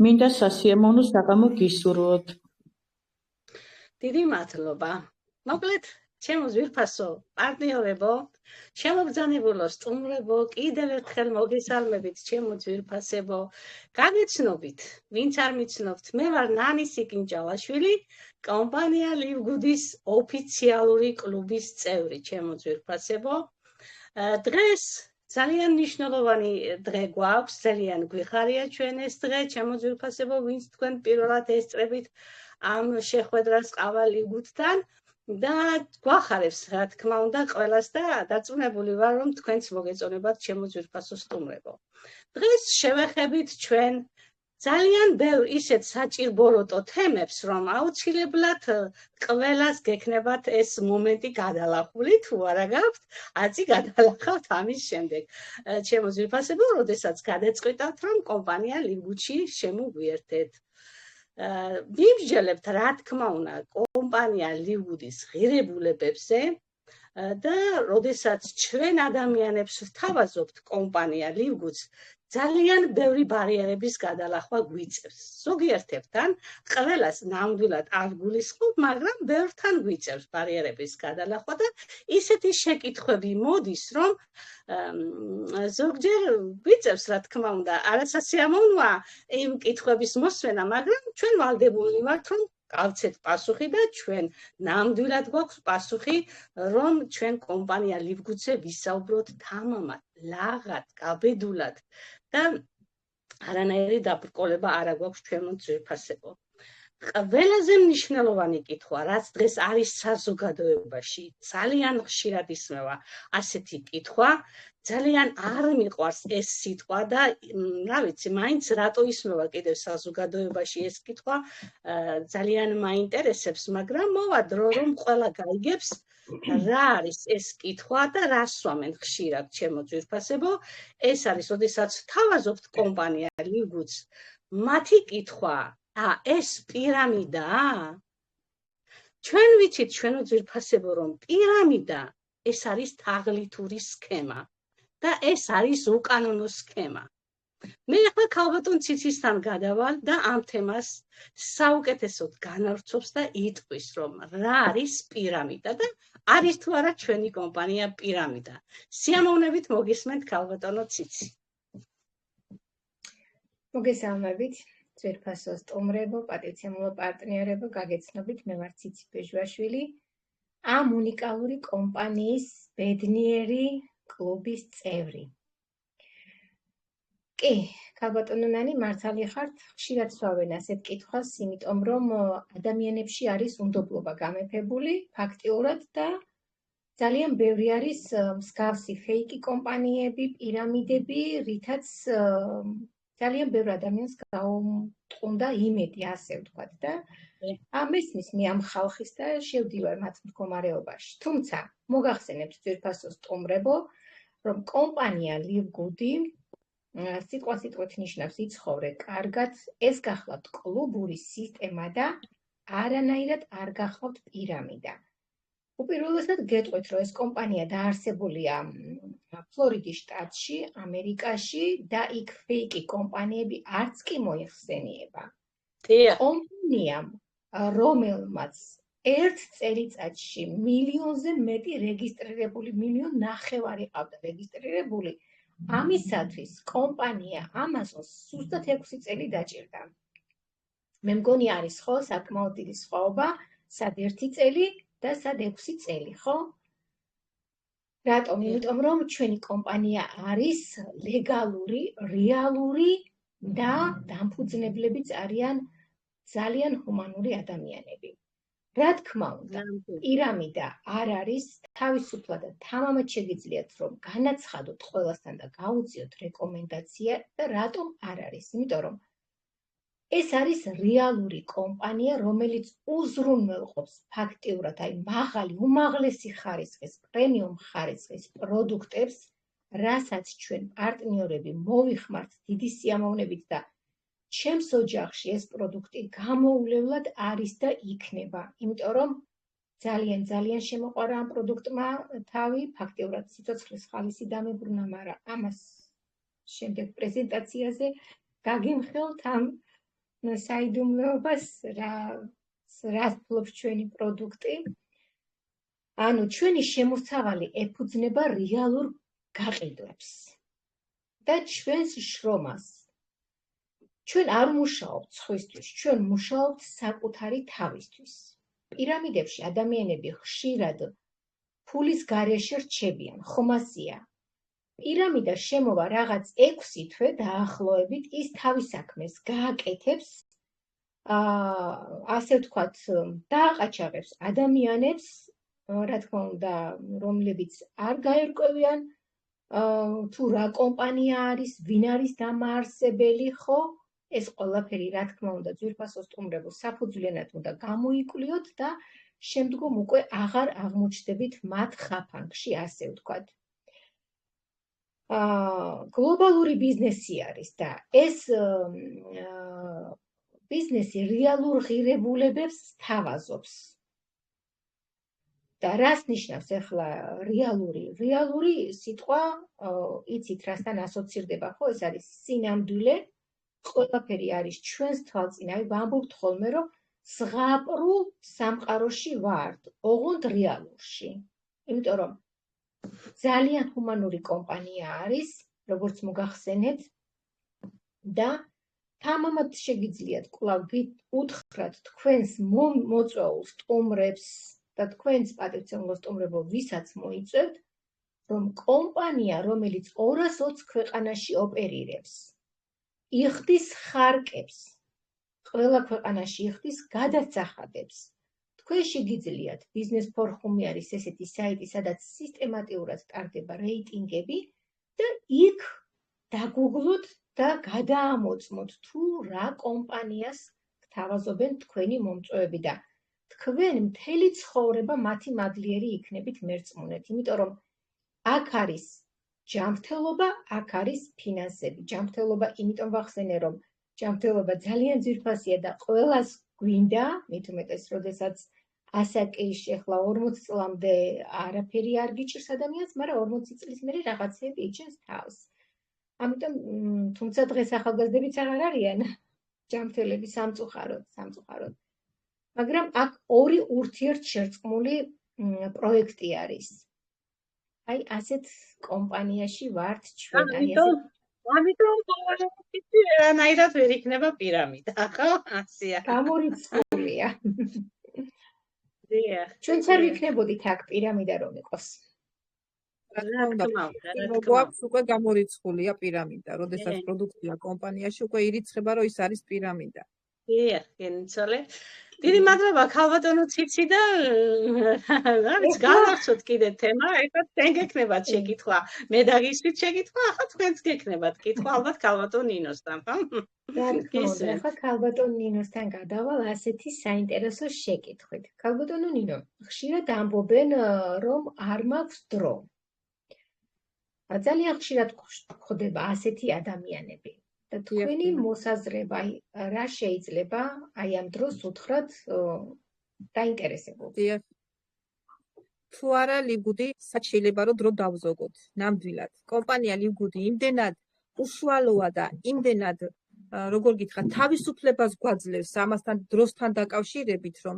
მინდა სასიამოვნო საღამო გისურვოთ. დიდი მადლობა. მოკლედ, ჩემო ძვირფასო პარტნიორებო, შემოგზანებულო სტუმრებო, კიდევ ერთხელ მოგესალმებით ჩემო ძვირფასებო. გაგეცნობით, ვინც არ მიცნობთ, მე ვარ ნანი სიკინჭალაშვილი, კომპანია ლივგუდის ოფიციალური კლუბის წევრი, ჩემო ძვირფასებო. დღეს ძალიან მნიშვნელოვანი დღე გვაქვს, ძალიან გვიხარია ჩვენ ეს დღე, ჩემო ძვირფასებო, ვინც თქვენ პირველად ესწრებით ამ შეხვედრას ყავალივგუდთან და გვახარებს, რა თქმა უნდა, ყველას და დარწმუნებული ვარ, რომ თქვენც მოგეწონებათ ჩემო ძვირფასო სტუმრებო. დღეს შევეხებით ჩვენ ძალიან ბევრ ისეთ საჭირბოროტო თემებს, რომ აუცილებლად ყველას გექნებათ ეს მომენტი გადალახული, თუ არა გაქვთ, აწი გადალახავთ ამის შემდეგ. ჩემო ძვირფასებო, როდესაც გადაწყვიტავთ, რომ კომპანია ლივგუდში შემოგვიერთეთ. ვიმსჯელებთ, რა თქმა უნდა, კომპანია ლივგუდის ღირებულებებზე და როდესაც ჩვენ ადამიანებს ვთავაზობთ კომპანია ლივგუდს, ძალიან ბევრი ბარიერების გადალახვა გვიწევს. ზოგიერთებთან ყველას ნამდვილად არ გულისხმობ, მაგრამ ბევრთან გვიწევს ბარიერების გადალახვა და ისეთი შეკითხვები მოდის, რომ ზოგჯერ გვიწევს, რა თქმა უნდა, არასასიამოვნოა იმ კითხვების მოსვენა, მაგრამ ჩვენ ვალდებული ვართ, რომ გავცეთ პასუხი და ჩვენ ნამდვილად გვაქვს პასუხი, რომ ჩვენ კომპანია ლივგუდზე ვისაუბროთ თამამად, ლაღად, გაბედულად და არანაირი დაბრკოლება არ გვაქვს ჩვენო ძვირფასებო. ყველაზე მნიშვნელოვანი კითხვა, რაც დღეს არის საზოგადოებაში, ძალიან ხშირად ისმევა ასეთი კითხვა, ძალიან არ მიყვარს ეს სიტყვა და რა ვიცი, მაინც რატო ისმევა კიდევ საზოგადოებაში ეს კითხვა, ძალიან მაინტერესებს, მაგრამ მოვა დრო, რომ ყველა გაიგებს, რა არის ეს კითხვა და რა სვამენ ხშირად ჩემო ძვირფასებო. ეს არის, როდესაც ვთავაზობთ კომპანია ლივგუდს, მათი კითხვა, ეს პირამიდაა? ჩვენ ვიცით ჩვენო ძვირფასებო, რომ პირამიდა ეს არის თაღლითური სქემა და ეს არის უკანონო სქემა. მე ახლა ქალბატონ ციცისთან გადავალ და ამ თემას საუკეთესოდ განავრცობს და იტყვის, რომ რა არის პირამიდა და არის თუ არა ჩვენი კომპანია პირამიდა. სიამოვნებით მოგისმენთ ქალბატონო ციცი. მოგესალმებით, ძვირფასო სტუმრებო, პატივცემულო პარტნიორებო, გაგეცნობით, მე ვარ ციცი ბეჟვაშვილი, ამ უნიკალური კომპანიის ბედნიერი კლუბის წევრი. კი, ქალბატონო ნანი, მართალი ხართ, ხშირად სვავენ ასეთ კითხვას, იმიტომ რომ ადამიანებში არის უნდობლობა გამეფებული ფაქტიურად და ძალიან ბევრი არის მსგავსი ფეიკი კომპანიები, პირამიდები, რითაც ძალიან ბევრ ადამიანს გაუმტყუნდა იმედი, ასე ვთქვათ და მესმის მე ამ ხალხის და შევდივარ მათ მდგომარეობაში. თუმცა, მოგახსენებთ ძვირფასო სტუმრებო, რომ კომპანია ლივგუდი სიტყვით ნიშნავს იცხოვრე კარგად, ეს გახლავთ კლუბური სისტემა და არანაირად არ გახლავთ პირამიდა. უპირველესად გეტყვით, რომ ეს კომპანია დაარსებულია ფლორიდის შტატში, ამერიკაში და იქ ფეიკი კომპანიები არც კი მოიხსენიება. კომპანიამ, რომელმაც ერთ წელიწადში მილიონზე მეტი რეგისტრირებული, 1,5 მილიონი ყავდა რეგისტრირებული, ამისათვის კომპანია ამაზონს ზუსტად 6 წელი დაჭირდა. მე მგონი არის ხო საკმაოდ დიდი სხვაობა, სად 1 წელი და სად 6 წელი, ხო? რატომ? იმიტომ რომ ჩვენი კომპანია არის ლეგალური, რეალური და დამფუძნებლებიც არიან ძალიან ჰუმანური ადამიანები. რა თქმა უნდა, პირამიდა არ არის თავისუფლად და თამამად შეგიძლიათ რომ განაცხადოთ ყველასთან და გაუწიოთ რეკომენდაცია და რატომ არ არის? იმიტომ რომ ეს არის რეალური კომპანია, რომელიც უზრუნველყოფს ფაქტიურად აი მაღალი, უმაღლესი ხარისხის, პრემიუმ ხარისხის პროდუქტებს, რასაც ჩვენ პარტნიორები მოვიხმართ დიდი სიამოვნებით და ჩემს ოჯახში ეს პროდუქტი გამოუვლებლად არის და იქნება, იმიტომ რომ ძალიან შემოყვარა ამ პროდუქტმა თავი, ფაქტიურად სიცოცხლის ხალისი დამებრუნა, მაგრამ ამას შემდეგ პრეზენტაციაზე გაგიმხელთ ამ საიდუმლოებას რას ფლობს ჩვენი პროდუქტი. ანუ ჩვენი შემოსავალი ეფუძნება რეალურ გაყიდვებს და ჩვენს შრომას. ჩვენ არ მუშაობთ სხვისთვის, ჩვენ მუშაობთ საკუთარი თავისთვის. პირამიდებში ადამიანები ხშირად ფულის გარეშე რჩებიან, ხომ ასეა? პირამიდა შემოვა რაღაც 6 თვე დაახლოებით, ის თავის საქმეს გააკეთებს, ასე ვთქვათ, დააყაჩაღებს ადამიანებს, რა თქმა უნდა, რომლებიც არ გაერკვევიან, თუ რა კომპანია არის, ვინ არის დამაარსებელი, ხო? ეს ყველაფერი, რა თქმა უნდა, ძვირფასო სტუმრებო, საფუძვლიანად უნდა გამოიკვლიოთ და შემდგომ უკვე აღარ აღმოჩნდებით მათ ხაფანგში, ასე ვთქვათ. გლობალური ბიზნესი არის და ეს ბიზნესი რეალურ ღირებულებებს სთავაზობს. და რას ნიშნავს ახლა რეალური? რეალური სიტყვა, იცით რასთან ასოცირდება, ხო? ეს არის სინამდვილე, ყველაფერი არის ჩვენს თვალწინ, ვამბობთ ხოლმე, რომ ზღაპრულ სამყაროში ვართ, ოღონდ რეალურში. იმიტომ რომ ძალიან ჰუმანური კომპანია არის, როგორც მოგახსენეთ და თამამად შეგიძლიათ კვლავ უთხრათ თქვენს მოწვეულ სტუმრებს და თქვენს პატივცემულო სტუმრებო, ვისაც მოიწევთ, რომ კომპანია, რომელიც 220 ქვეყანაში ოპერირებს, იხდის ხარკებს, ყველა ქვეყანაში იხდის გადასახადებს. თქვენ შეგიძლიათ ბიზნეს ფორუმი არის ესეთი საიტი, სადაც სისტემატიურად ტარდება რეიტინგები და იქ დაგუგლოთ და გადაამოწმოთ თუ რა კომპანიას გთავაზობენ თქვენი მომწვევები და თქვენ მთელი ცხოვრება მათი მადლიერი იქნებით მერწმუნეთ, იმიტომ რომ აქ არის ჯანმრთელობა, აქ არის ფინანსები. ჯანმრთელობა იმიტომ ვახსენე, რომ ჯანმრთელობა ძალიან ძვირფასია და ყველას გვინდა, მით უმეტეს, როდესაც ასაკის ახლა 40 წლამდე არაფერი არ გიჭირს ადამიანს, მაგრამ 40 წლის მერე რაღაცები იჩენს თავს. ამიტომ, თუმცა დღეს ახალგაზრდებიც აღარ არიან ჯანმრთელები სამწუხაროდ. მაგრამ აქ ორი ურთიერთშერწყმული პროექტი არის. აი, ასეთ კომპანიაში ვართ ჩვენ. ამიტომ რანაირად ვერ იქნება პირამიდა, ხო? ასეა. გამორიცხულია. ჩვენც არ ვიქნებოდით აქ პირამიდა რომ იყოს. გვაქვს უკვე გამორიცხულია პირამიდა, როდესაც პროდუქცია კომპანიაში უკვე ირიცხება, რომ ის არის პირამიდა. დიახ, გენიცვალე. დიდი მადლობა ქალბატონო ციცი და რაც გავახსოვთ კიდე თემა, ეხლა თქვენ გექნებათ შეკითხვა, მე დაგისვით შეკითხვა, ახლა თქვენც გექნებათ კითხვა ალბათ ქალბატონ ნინოსთან, ხო? ახლა ქალბატონ ნინოსთან გადავალ ასეთი საინტერესო შეკითხვით. ქალბატონო ნინო, ხშირად ამბობენ, რომ არ მაქვს დრო. ძალიან ხშირად გვხვდება ასეთი ადამიანები. და თქვენი მოსაზრება, რა შეიძლება აი ამ დროს უთხრათ დაინტერესებობთ. თუ არა ლიგუდი, შეიძლება რომ დრო დავზოგოთ. ნამდვილად. კომპანია ლიგუდი იმდენად უშუალოა და იმდენად, როგორ გითხრათ, თავისუფლებას გვაძლევს ამასთან დროსთან დაკავშირებით, რომ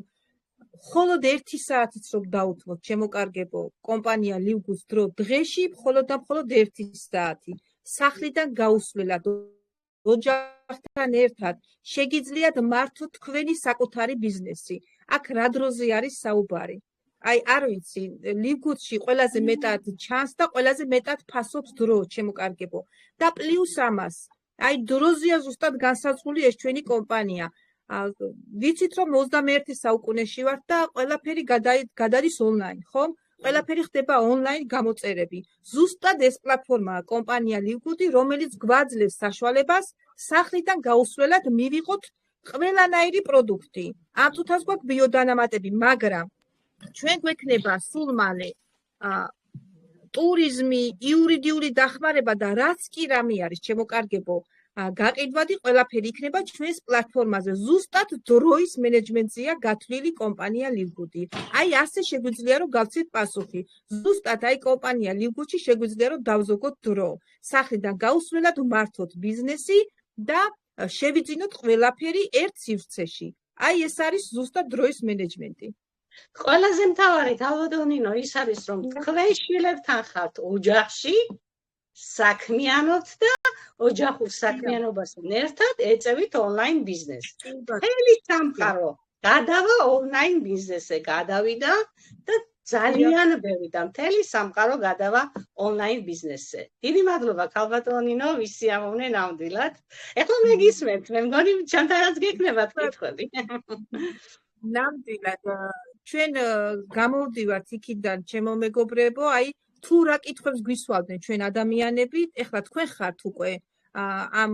მხოლოდ 1 საათიც რომ დაუთმოთ, შემოკარგებო, კომპანია ლიგუს დრო დღეში მხოლოდ და მხოლოდ 1 საათი. სახლიდან გაუსვლელად ოჯახთან ერთად შეგიძლიათ მართოთ თქვენი საკუთარი ბიზნესი. აქ რა დროზე არის საუბარი? აი, არ ვიცი, ლიგუთში ყველაზე მეტად ჩანს და ყველაზე მეტად ფასობს დრო, შემოკარგებო. და პლუს ამას, აი დროზეა ზუსტად განსაზღვრული ეს ჩვენი კომპანია. ვიცით რომ 21 საუკუნეში ვართ და ყველაფერი გადადის ონლაინ, ხო? ყველაფერი ხდება ონლაინ გამოწერები. ზუსტად ეს პლატფორმაა კომპანია ლიგუდი, რომელიც გვაძლევს საშუალებას სახლიდან გაუსვლელად მივიღოთ ყველანაირი პროდუქტი. ამ წუთას გვაქვს ბიოდანამატები, მაგრამ ჩვენ გვექნება სულ მალე ტურიზმი, იურიდიული დახმარება და რაც კი რამე არის, შემოკარგებო, გაყიდვადი ყველაფერი იქნება ჩვენს პლატფორმაზე. ზუსტად დროის მენეჯმენტზეა გათვლილი კომპანია ლიგუდი. აი ასე შეგვიძლია რომ გავცეთ პასუხი. ზუსტად აი კომპანია ლიგუდში შეგვიძლია რომ დავზოგოთ დრო. სახლიდან გაუსვლელად მართოთ ბიზნესი და შევიძინოთ ყველაფერი ერთ სივრცეში. აი ეს არის ზუსტად დროის მენეჯმენტი. ყველაზე მთავარი თავდადონინო ის არის რომ თქვენ შვილებთან ხართ ოჯახში საქმიანობთ და ოჯახურ საქმიანობასთან ერთად ეწევით ონლაინ ბიზნესს. მთელი სამყარო გადავა ონლაინ ბიზნესზე გადავიდა და ძალიან ბევრი და მთელი სამყარო გადავა ონლაინ ბიზნესზე. დიდი მადლობა ქალბატონინო, ვისი ამოვნე ნამდვილად. ეხლა მე გისმენთ, მე მგონი ჩემთანაც გექნებათ კითხვები. ნამდვილად ჩვენ გამოვდივართ იქიდან ჩემო მეგობრებო, აი თუ რა კითხვებს გვისვავდნენ ჩვენ ადამიანები, ეხლა თქვენ ხართ უკვე ამ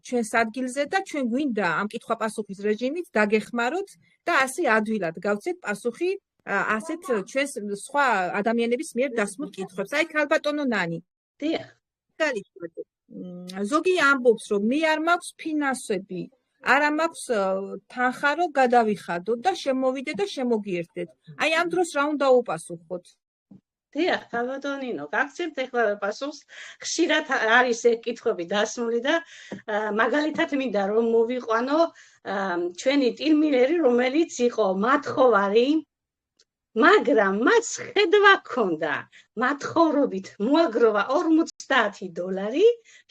ჩვენს ადგილზე და ჩვენ გვინდა ამ კითხვა-პასუხის რეჟიმით დაგეხმაროთ და ასე ადვილად გავცეთ პასუხი ასეთ ჩვენს სხვა ადამიანების მიერ დასმულ კითხვებს. აი ქალბატონო ნანი. დიახ. ზოგი ამბობს, რომ მე არ მაქვს ფინანსები, არა მაქვს თანხა, რომ გადავიხადო და შემოვიდე და შემოგიერთდეთ. აი ამ დროს რა უნდა უპასუხოთ? დიახ, ქალბატონინო, გაგცემთ ეხლა პასუხს. ხშირად არის ეს კითხვები დასმული და მაგალითად მინდა რომ მოვიყვანო ჩვენი ტილმილერი, რომელიც იყო მათხოვარი, მაგრამ მას ხედვა ჰქონდა. მათხოვრობით მოაგროვა $50,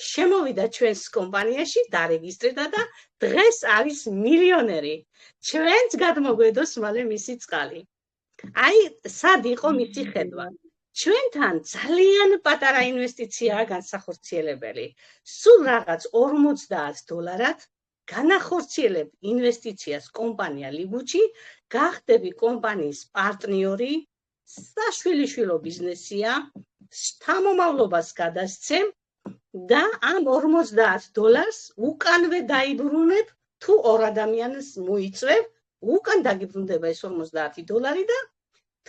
შემოვიდა ჩვენს კომპანიაში, დარეგისტრირდა და დღეს არის მილიონერი. ჩვენც გადმოგვედოს მალე მისი წყალი. აი, სად იყო მისი ხედვა? ჩვენთან ძალიან პატარა ინვესტიციაა განსახორციელებელი. სულ რაღაც $50 განახორციელებ ინვესტიციას კომპანია ლიგუჩი, გახდები კომპანიის პარტნიორი, საშვილიშვილო ბიზნესია, შთამომავლობას გადასცემ და ამ $50 უკანვე დაიბრუნებ თუ ორ ადამიანს მოიწვევ, უკან დაგიბრუნდება ეს $50 და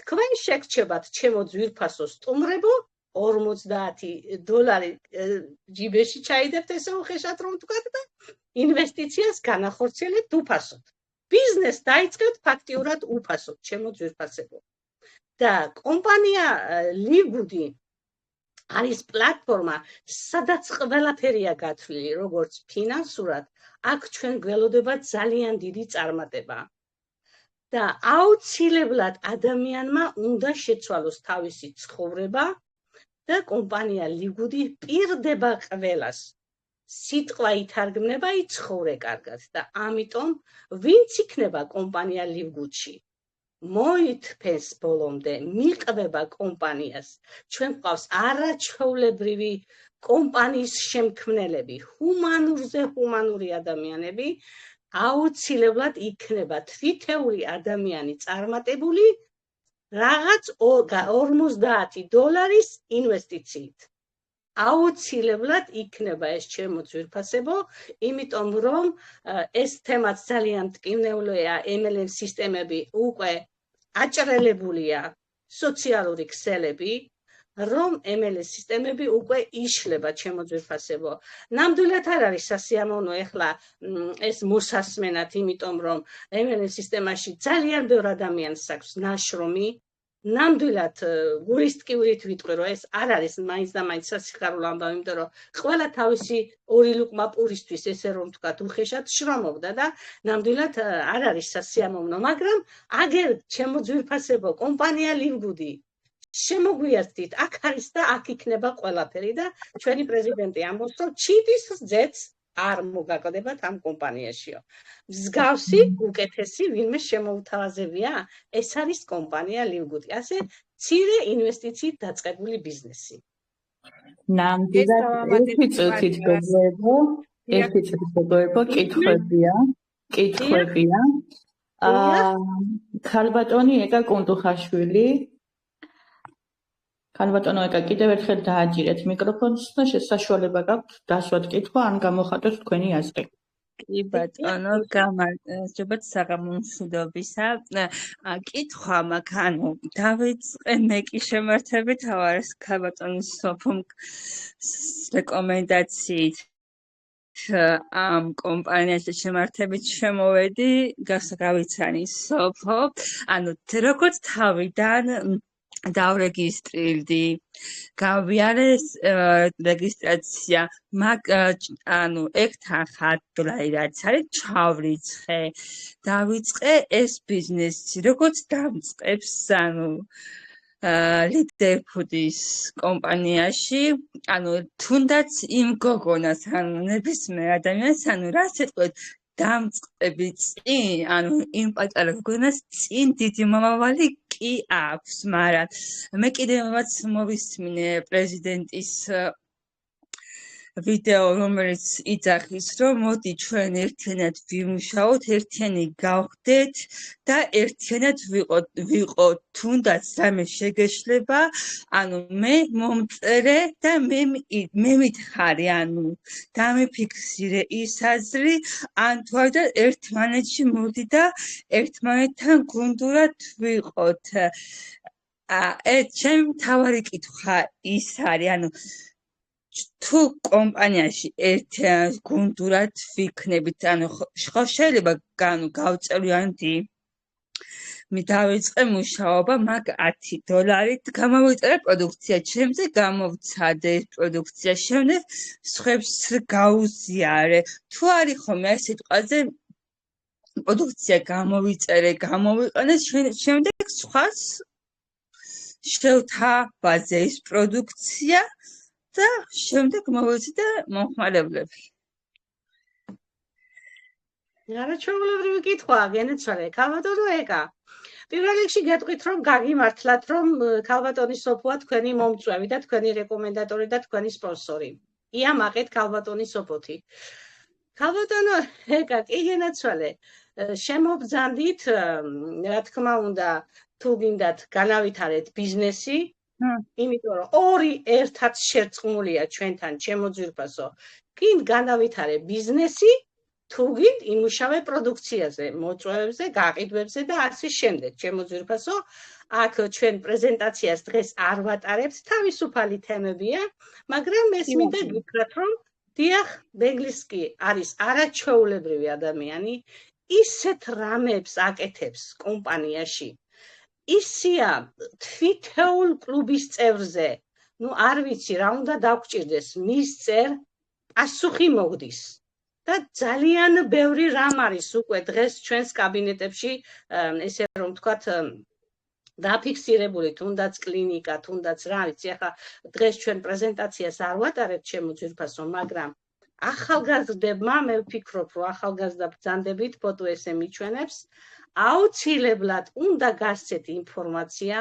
თქვენ შეგრჩებათ ჩემო ძვირფასო სტუმრებო, $50 ჯიბეში ჩაიდებთ ესე უხეშად რომ თქვათ და ინვესტიციას განახორციელებთ უფასოდ. ბიზნეს დაიწყებთ ფაქტიურად უფასოდ, ჩემო ძვირფასებო. და კომპანია ლიგუდი არის პლატფორმა, სადაც ყველაფერია გათვლილი, როგორც ფინანსურად, აქ ჩვენ გველოდება ძალიან დიდი წარმატება. და აუცილებლად ადამიანმა უნდა შეცვალოს თავისი ცხოვრება და კომპანია ლიგუდი პირდება ყველას. სიტყვა ითარგმნება, იცხოვრე კარგად და ამიტომ ვინც იქნება კომპანია ლიგუდში, მოითფეს ბოლომდე, მიყვება კომპანიას. ჩვენ გვყავს არაჩვეულებრივი კომპანიის შემქმნელები, ჰუმანურზე ჰუმანური ადამიანები, აუცილებლად იქნება თვითეული ადამიანი წარმატებული რაღაც $50 ინვესტიციით. აუცილებლად იქნება ეს ჩემო ძვირფასებო, იმიტომ რომ ეს თემაც ძალიან მტკივნეულია, MLM სისტემები უკვე აჭრელებულია სოციალური ქსელები, რომ MLM სისტემები უკვე იშლება ჩემო ძვირფასებო. ნამდვილად არ არის სასიამოვნო ეხლა ეს მოსასმენად, იმიტომ რომ MLM სისტემაში ძალიან ბევრ ადამიანს აქვს ნაშრომი. ნამდვილად გულისტკივრით ვიტყვი, რომ ეს არ არის მაინც და მაინც სასიხარულო ამბავი, იმიტომ რომ ყველა თავისი ორი ლუყმა პურისთვის ესე რომ ვთქვათ, უხეშად შრომობდა და ნამდვილად არ არის სასიამოვნო, მაგრამ აგერ ჩემო ძვირფასებო, კომპანია ლიგუდი შემოგვიერთდით, აქ არის და აქ იქნება ყველაფერი და ჩვენი პრეზიდენტი ამბობს, რომ ჩიტის ძეც არ მოგაკოდებათ ამ კომპანიაშიო. მსგავსი უკეთესი ვინმე შემოუთავაზებია, ეს არის კომპანია ლიგუდი. ასე მცირე ინვესტიციით დაწყებული ბიზნესი. ნამდვილად ერთი წუთით გოგოებო, კითხვებია. ქალბატონი ეკა კუნდუხაშვილი. ქალბატონო ეკა კიდევ ერთხელ დააჭირეთ მიკროფონს და შესაძლებლობა გაქვთ დასვათ კითხვა ან გამოხატოთ თქვენი აზრი. კი ბატონო, გამარჯობათ საღამომშვიდობისა. კითხვა მაქვს, ანუ დავიწყე მე კი შემართებით ავარეს ქალბატონის სოფომ რეკომენდაციით ამ კომპანიაში შემართებით შემოვედი, გავიცანი სოფო, ანუ როგორც თავიდან დავრეგისტრირდი, გავიარე რეგისტრაცია, ანუ ეგთან ხატვლაი რაც არის, ჩავრიცხე, დავიწყე ეს ბიზნესი, როგორც დამწყებს, ანუ ლიდერ ფუდის კომპანიაში, ანუ თუნდაც იმ გოგონას, ანუ ნებისმიერ ადამიანს, ანუ რას ეტყვით, დამწყები წინ, ანუ იმ პატარა გოგონას წინ დიდი მომავალი კი აქვს, მაგრამ მე კიდევაც მოვისმინე პრეზიდენტის ვიდეო, რომელიც იძახის, რომ მოდი ჩვენ ერთიანად ვიმუშაოთ, ერთიანი გავხდეთ და ერთიანად ვიყოთ, თუნდაც რამე შეგეშლება, ანუ მე მომწერე და მე მითხარი, ანუ დამიფიქსირე ის აზრი, ან თუ არა ერთმანეთში მოდი და ერთმანეთთან გუნდურად ვიყოთ. ჩემი მთავარი კითხვა ის არის, ანუ თუ კომპანიაში ერთიან გუნდურად ვიქნებით, ანუ ხო შეიძლება გავწევიანდი, მე დავიწყე მუშაობა, მაგ $10 გამოვიწერე პროდუქცია, ჩემზე გამოვცადე პროდუქცია, შემდეგ სხვებს გაუზიარე. თუ არის ხოლმე ეს სიტყვაზე პროდუქცია გამოვიწერე, გამოვიყენე, შემდეგ სხვას შევთავაზე ის პროდუქცია და შემდეგ მოვეცი და მომხმარებლები. არაჩვეულებრივი კითხვაა, გენეცვალე, ქალბატონო ეკა. პირველ რიგში გეტყვით, რომ გაგიმართლათ, რომ ქალბატონის სოფოა თქვენი მომწვევი და თქვენი რეკომენდატორი და თქვენი სპონსორი. იამაყეთ ქალბატონის სოფოთი. ქალბატონო ეკა, კი გენეცვალე, შემობძანდით, რა თქმა უნდა, თუ გინდათ განავითარეთ ბიზნესი, იმიტომ რომ ორი ერთად შერწყმულია ჩვენთან, ჩემო ძვირფასო. გინდ განავითარე ბიზნესი, თუ გინდ იმუშავე პროდუქციაზე, მოწვევებზე, გაყიდვებზე და ასე შემდეგ, ჩემო ძვირფასო. აქ ჩვენ პრეზენტაციას დღეს არ ვატარებთ, თავისუფალი თემებია, მაგრამ ეს მინდა გითხრათ, რომ დიახ, ბეგლისკი არის არაჩვეულებრივი ადამიანი, ისეთ რამებს აკეთებს კომპანიაში. ისია თვითეულ კლუბის წევრზე, არ ვიცი რა უნდა დაგჭირდეს, მის წერ პასუხი მოგდის. და ძალიან ბევრი რამ არის უკვე დღეს ჩვენს კაბინეტებში, ესე რომ ვთქვათ, დაფიქსირებული, თუნდაც კლინიკა, თუნდაც რა ვიცი, ახლა დღეს ჩვენ პრეზენტაციას არ ვატარებთ, ჩემო ძვირფასო, მაგრამ ახალგაზრდებმა, მე ვფიქრობ, რომ ახალგაზრდა ბრძანდებით ფოტო ესე მიჩვენებს, აუცილებლად უნდა გასცეთ ინფორმაცია,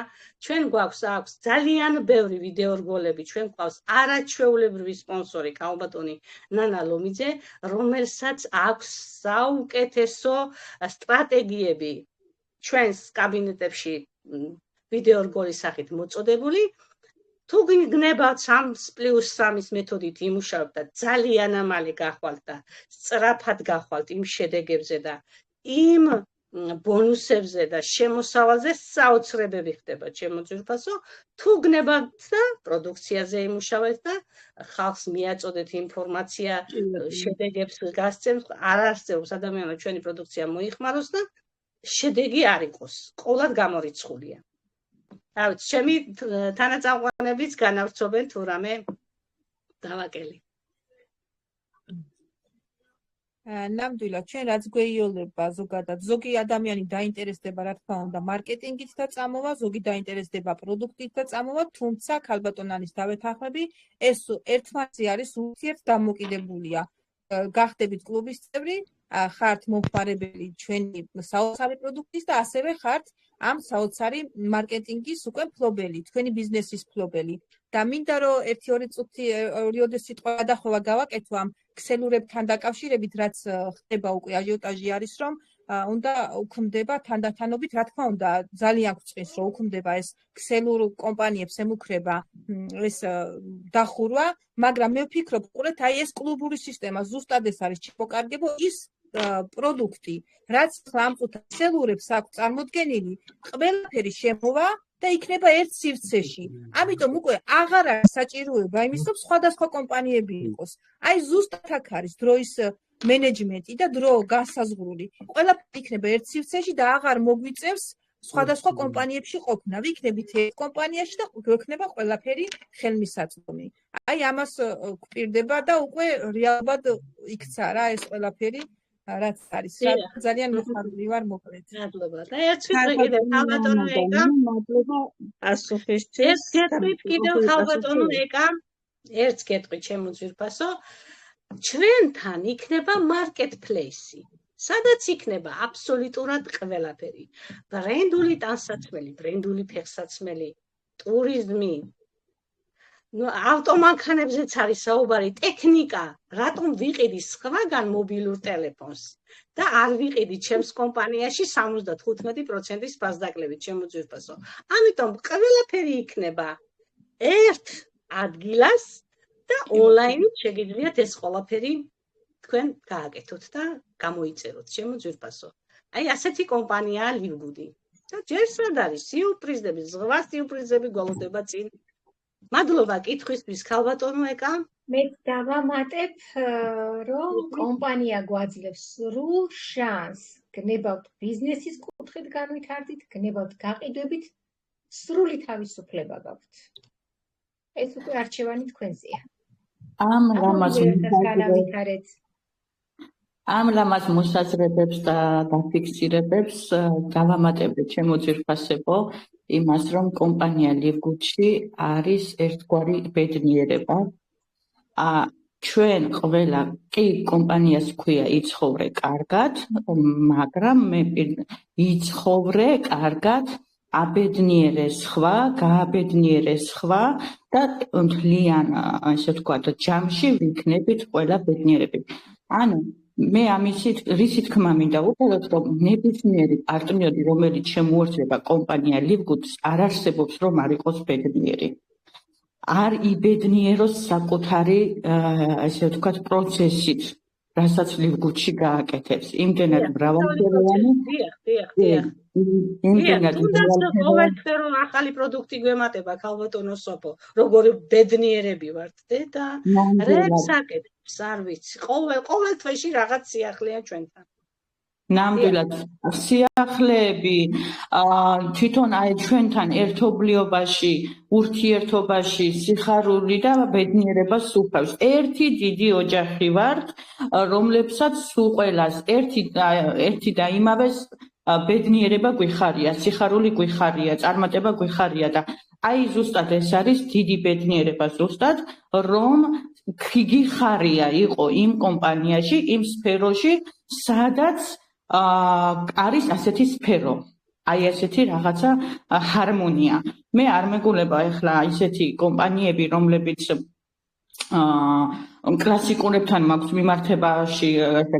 ჩვენ გვაქვს ძალიან ბევრი ვიდეორგოლები, ჩვენ გვაქვს არაჩვეულებრივი სპონსორი, ქალბატონი ნანა ლომიძე, რომელსაც აქვს საუკეთესო სტრატეგიები ჩვენს კაბინეტებში ვიდეორგოლის სახით მოწოდებული. თუ გინებათ 3+3-ის მეთოდით იმუშავებთ და ძალიან ამალი გახვალთ და სწრაფად გახვალთ იმ შედეგებზე და იმ ბონუსებზე და შემოსავალზე საოცრებები ხდება, ჩემო ძვირფასო. თუ გნებათ და პროდუქციაზე იმუშავეთ და ხალხს მიაწოდეთ ინფორმაცია, შედეგებს გასცემთ, არ არსებობს ადამიანმა ჩვენი პროდუქცია მოიხმაროს და შედეგი არ იყოს, ყოველად გამორიცხულია. რა ვიცი, ჩემი თანაწამყვანებიც განავრცობენ თუ რამე დავაკელი. ნამდვილად, ჩვენ რაც გვეიოლება ზოგადად, ზოგი ადამიანი დაინტერესდება, რა თქმა უნდა, მარკეტინგით და წამოვა, ზოგი დაინტერესდება პროდუქტით და წამოვა, თუმცა ქალბატონანის დავეთანხმები, ეს ერთმანეთზე არის ურთიერთდამოკიდებულია. გახდებით კლუბის წევრი, ხართ მომხმარებელი ჩვენი საოცარი პროდუქტის და ასევე ხართ ამ საოცარი მარკეტინგის უკვე მფლობელი, თქვენი ბიზნესის მფლობელი. და მინდა რომ 1-2 წუთი ორი სიტყვა გადახვევა გავაკეთო ამ ქსელურებთან დაკავშირებით, რაც ხდება უკვე აჟიოტაჟი არის, რომ უნდა უქმდება თანდათანობით, რა თქმა უნდა, ძალიან გვწყის, რომ უქმდება ეს ქსელურ კომპანიებს ემუქრება ეს დახურვა, მაგრამ მე ვფიქრობ, ყურეთ, აი ეს კლუბური სისტემა ზუსტად ეს არის ჩამოკარგებო ის პროდუქტი, რაც ამ ქსელურებს აქვს წარმოდგენილი, ყველაფერი შემოვა და იქნება ერთ სივრცეში. ამიტომ უკვე აღარ არის საჭიროება იმის, რომ სხვადასხვა კომპანიები იყოს. აი ზუსტად აქ არის დროის მენეჯმენტი და დრო განსაზღვრული. ყველაფერი იქნება ერთ სივრცეში და აღარ მოგვიწევს სხვადასხვა კომპანიებში ყოფნა. ვიქნებით ერთ კომპანიაში და გვექნება ყველაფერი ხელმისაწვდომი. აი ამას გვპირდება და უკვე რეალურად იქცა რა ეს ყველაფერი რაც არის. ძალიან მოხარული ვარ მოკლედ. მადლობა. და ერთ ვიტყვი კიდევ ქალბატონო ეკა. მადლობა პასუხისთვის. ერთ კიდევ ქალბატონო ეკა. ერთ გეტყვი ჩემო ძვირფასო. ჩვენთან იქნება marketplace-ი. სადაც იქნება აბსოლუტურად ყველაფერი. ბრენდული ტანსაცმელი, ბრენდული ფეხსაცმელი, ტურიზმი. ნუ ავტომანქანებზეც არის საუბარი, ტექნიკა, რატომ ვიყიდი სხვაგან მობილურ ტელეფონს და არ ვიყიდი ჩემს კომპანიაში 75%-ის ფასდაკლებით, ჩემო ძვირფასო. ამიტომ ყველაფერი იქნება ერთ ადგილას და ონლაინით შეგიძლიათ ეს ყველაფერი თქვენ გააკეთოთ და გამოიწეროთ, ჩემო ძვირფასო. აი ასეთი კომპანიაა ლივგუდი. და ჯერ სად არის სიურპრიზები, ზღვა სიურპრიზები გველოდება წინ. მადლობა კითხვისთვის ქალბატონო ეკა. მე დავამატებ, რომ კომპანია გვაძლევს სრულ შანსს, გნებავთ ბიზნესის კუთხით განვითარდით, გნებავთ გაყიდვებით, სრული თავისუფლება გაქვთ. ეს უკვე არჩევანი თქვენზეა. ამ რამას მოსაზრებებს და დაფიქსირებებს დავამატებდი ჩემო ძვირფასებო იმას, რომ კომპანია ლივგუდში არის ერთგვარი ბედნიერება. ჩვენ ყველა კი კომპანიას ქვია იცხოვრე კარგად, მაგრამ მე იცხოვრე კარგად, აბედნიერე სხვა, გააბედნიერე სხვა და მთლიან, ასე ვთქვათ, ჯამში ვიქნებით ყველა ბედნიერები. ანუ მე ამისით რისი თქმა მინდა უყუროთ, რომ ნებისმიერი პარტნიორი, რომელიც შემოერთდება კომპანია ლივგუდს, არ არსებობს, რომ არ იყოს ბედნიერი. არ იბედნიეროს საკუთარი, ასე ვთქვათ, პროცესით, რასაც ლივგუდში გააკეთებს. იმდენად მრავალფეროვანი. იმდენად მრავალფეროვანი ახალი პროდუქტი გვემატება ქალბატონო სოფო, როგორი ბედნიერები ვართ და რებს აკეთებს, არ ვიცი. ყოველ თვეში რაღაც სიახლეა ჩვენთან. ნამდვილად სიახლეები თვითონ აი ჩვენთან ერთობლიობაში, ურთიერთობაში სიხარული და ბედნიერება სუფევს. ერთი დიდი ოჯახი ვართ, რომლებსაც სულ ყველას ერთი და იმავეს ბედნიერება გვიხარია, სიხარული გვიხარია, წარმატება გვიხარია და აი ზუსტად ეს არის დიდი ბედნიერება ზუსტად, რომ გიხარია იყო იმ კომპანიაში, იმ სფეროში, სადაც არის ასეთი სფერო, აი ასეთი რაღაცა ჰარმონია. მე არ მეგულება ახლა ისეთი კომპანიები, რომლებიც კლასიკურებთან მაქვს მიმართებაში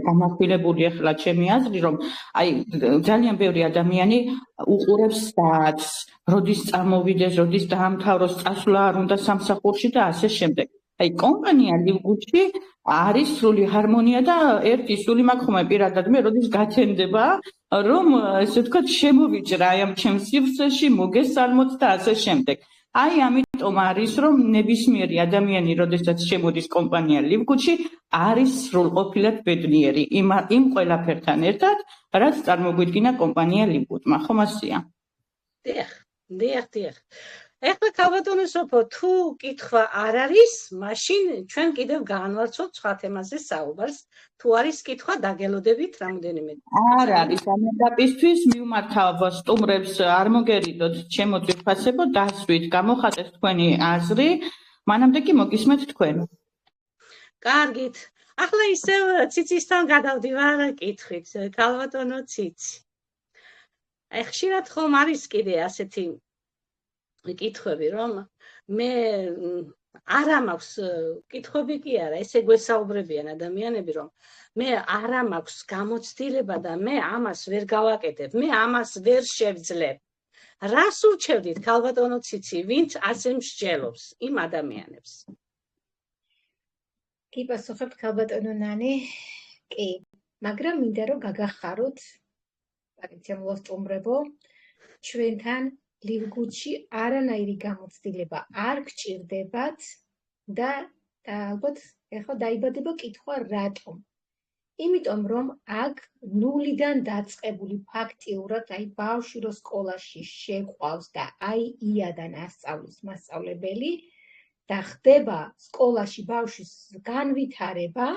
გამახვილებული ახლა ჩემი აზრი, რომ აი ძალიან ბევრი ადამიანი უყურებს საათს, როდის წამოვიდეს, როდის დაამთავროს, წასვლა არ უნდა სამსახურში და ასე შემდეგ. აი კომპანია ლივგუდში არის სრული ჰარმონია და ერთი სული მაქვს ხომ პირადად მე როდის გათენდება, რომ ესე ვთქვათ შემოვიჭრა აი ამ ჩემს სივრცეში, მოგესალმოთ და ასე შემდეგ. აი ამიტომ არის რომ ნებისმიერი ადამიანი, როდესაც შემოდის კომპანია ლივგუდში, არის სრულყოფილად ბედნიერი იმ ყველაფერთან ერთად, რაც წარმოგვიდგინა კომპანია ლივგუდმა, ხომ ასეა? დიახ. ეხლა ქალბატონო სოფო, თუ კითხვა არ არის, მაშინ ჩვენ კიდევ განვარცოთ სხვა თემაზე საუბარს. თუ არის კითხვა, დაგელოდებით რამოდენიმე. არ არის, ამ ეტაპისთვის მივმართავ სტუმრებს, არ მოგერიდოთ ჩემო ძვირფასებო, დასვით, გამოხატეთ თქვენი აზრი, მანამდე კი მოგისმენთ თქვენ. კარგით. ახლა ისევ ციცისთან გადავდივარ კითხვით, ქალბატონო ციცი. აი ხშირად ხომ არის კიდე ასეთი კითხვები, რომ მე არა მაქვს კითხვები კი არა, ესე გვესაუბრებიან ადამიანები, რომ მე არა მაქვს გამოცდილება და მე ამას ვერ გავაკეთებ, მე ამას ვერ შევძლებ. რას ურჩევდით ქალბატონო ციცი, ვინც ასე მსჯელობს იმ ადამიანებს? კი პასუხობ ქალბატონო ნანი, კი, მაგრამ მინდა რომ გაგახაროთ, პატივცემულო სტუმრებო, ჩვენთან ლივგუდში არანაირი გამოცდილება არ გჭირდებათ და ალბათ ეხლა დაიბადება კითხვა რატომ. იმიტომ რომ აქ ნულიდან დაწყებული ფაქტიურად აი ბავშვი რო სკოლაში შეყვავს და აი იადან ასწავლის მასწავლებელი და ხდება სკოლაში ბავშვის განვითარება,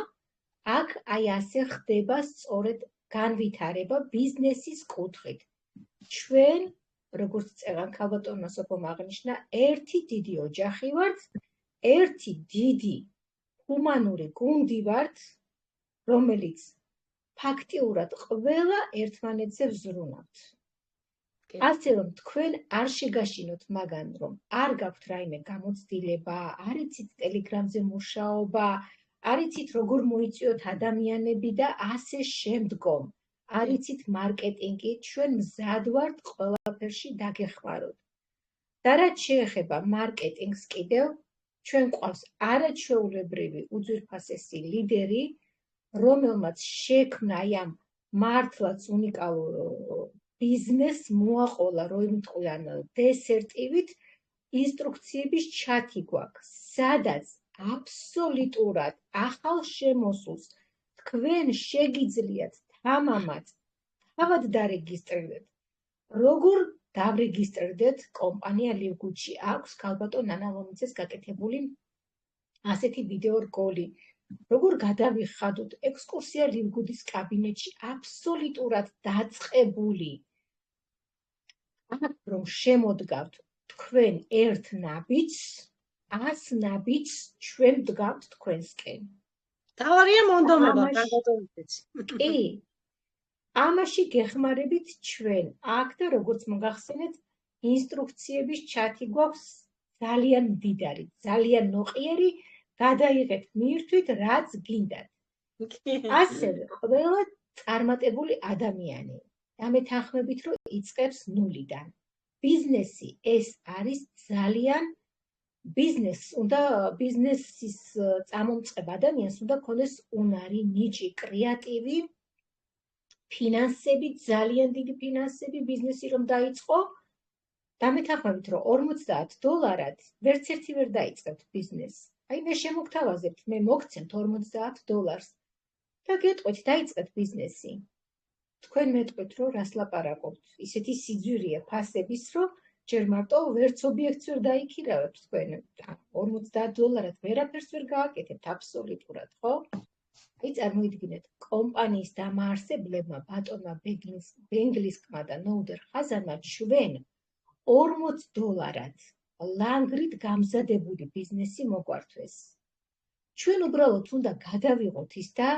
აქ აი ასე ხდება სწორედ განვითარება ბიზნესის კუთხით. ჩვენ, როგორც წეღან ქალბატონმა სოფომ აღნიშნა, ერთი დიდი ოჯახი ვართ, ერთი დიდი ჰუმანური გუნდი ვართ, რომელიც ფაქტიურად ყველა ერთმანეთზე ვზრუნავთ. ასე რომ თქვენ არ შეგაშინოთ მაგან, რომ არ გაქვთ რაიმე გამოცდილება, არ იცით ტელეგრამზე მუშაობა, არ იცით როგორ მოიწვიოთ ადამიანები და ასე შემდგომ. არ იცით მარკეტინგი, ჩვენ მზად ვართ ყველაფერში დაგეხმაროთ. და რაც შეეხება მარკეტინგს კიდევ, ჩვენ გვყავს არაჩვეულებრივი უძვირფასესი ლიდერი, რომელმაც შექმნა აი ამ მართლაც უნიკალურ ბიზნესს მოაყოლა როიმტყვიან დესერტივით ინსტრუქციების ჩათი გვაქვს, სადაც აბსოლუტურად ახალ შემოსულს თქვენ შეგიძლიათ თამამად თავად დარეგისტრირდეთ. როგორ დავრეგისტრირდეთ? კომპანია ლივგუჩი აქვს ქალბატონ ნანა ლომიცეს გაკეთებული ასეთი ვიდეო რგოლი. როგორ გადავიხადოთ ექსკურსია ლივგუდის კაბინეტში აბსოლუტურად დაწყებული. რომ შემოდგავთ თქვენ ერთ ნაბიჯს, 100 ნაბიჯს ჩვენ ვდგავთ თქვენსკენ. თავარია მონდომება, ამაში- კანტონიც. კი. ამაში გეხმარებით ჩვენ. აქ და როგორც მოგახსენეთ, ინსტრუქციების ჩათი გვაქვს ძალიან მდიდარი, ძალიან ნოყიერი, გადაიღეთ მირთვით რაც გინდათ. ასევე ყველა წარმატებული ადამიანი დამეთანხმებით რომ იწყებს ნულიდან. ბიზნესი ეს არის ძალიან ბიზნესის წამომწყებ ადამიანს უნდა ქონდეს უნარი, ნიჭი, კრეატივი, ფინანსები, ძალიან დიდი ფინანსები ბიზნესი რომ დაიწყო. დამეთანხმებით რომ $40 ვერც ერთი ვერ დაიწყებთ ბიზნესს. აი მე შემოგთავაზებთ, მე მოგცემთ $40 და გეტყვით დაიწყეთ ბიზნესი. თქვენ მეტყვით რომ რას ლაპარაკობთ, ისეთი სიძვირია ფასების, რომ ჯერ მარტო ვერც ობიექტს ვერ დაიქირავებთ თქვენ. $40 ვერაფერს ვერ გააკეთებთ აბსოლუტურად, ხო? აი წარმოიდგინეთ, კომპანიის დამაარსებლებმა ბატონმა ბენგლისკმა და ნოუდერ ხაზანმა ჩვენ $40 ლანგრით გამზადებული ბიზნესი მოგვართვეს. ჩვენ უბრალოდ უნდა გადავიღოთ ის და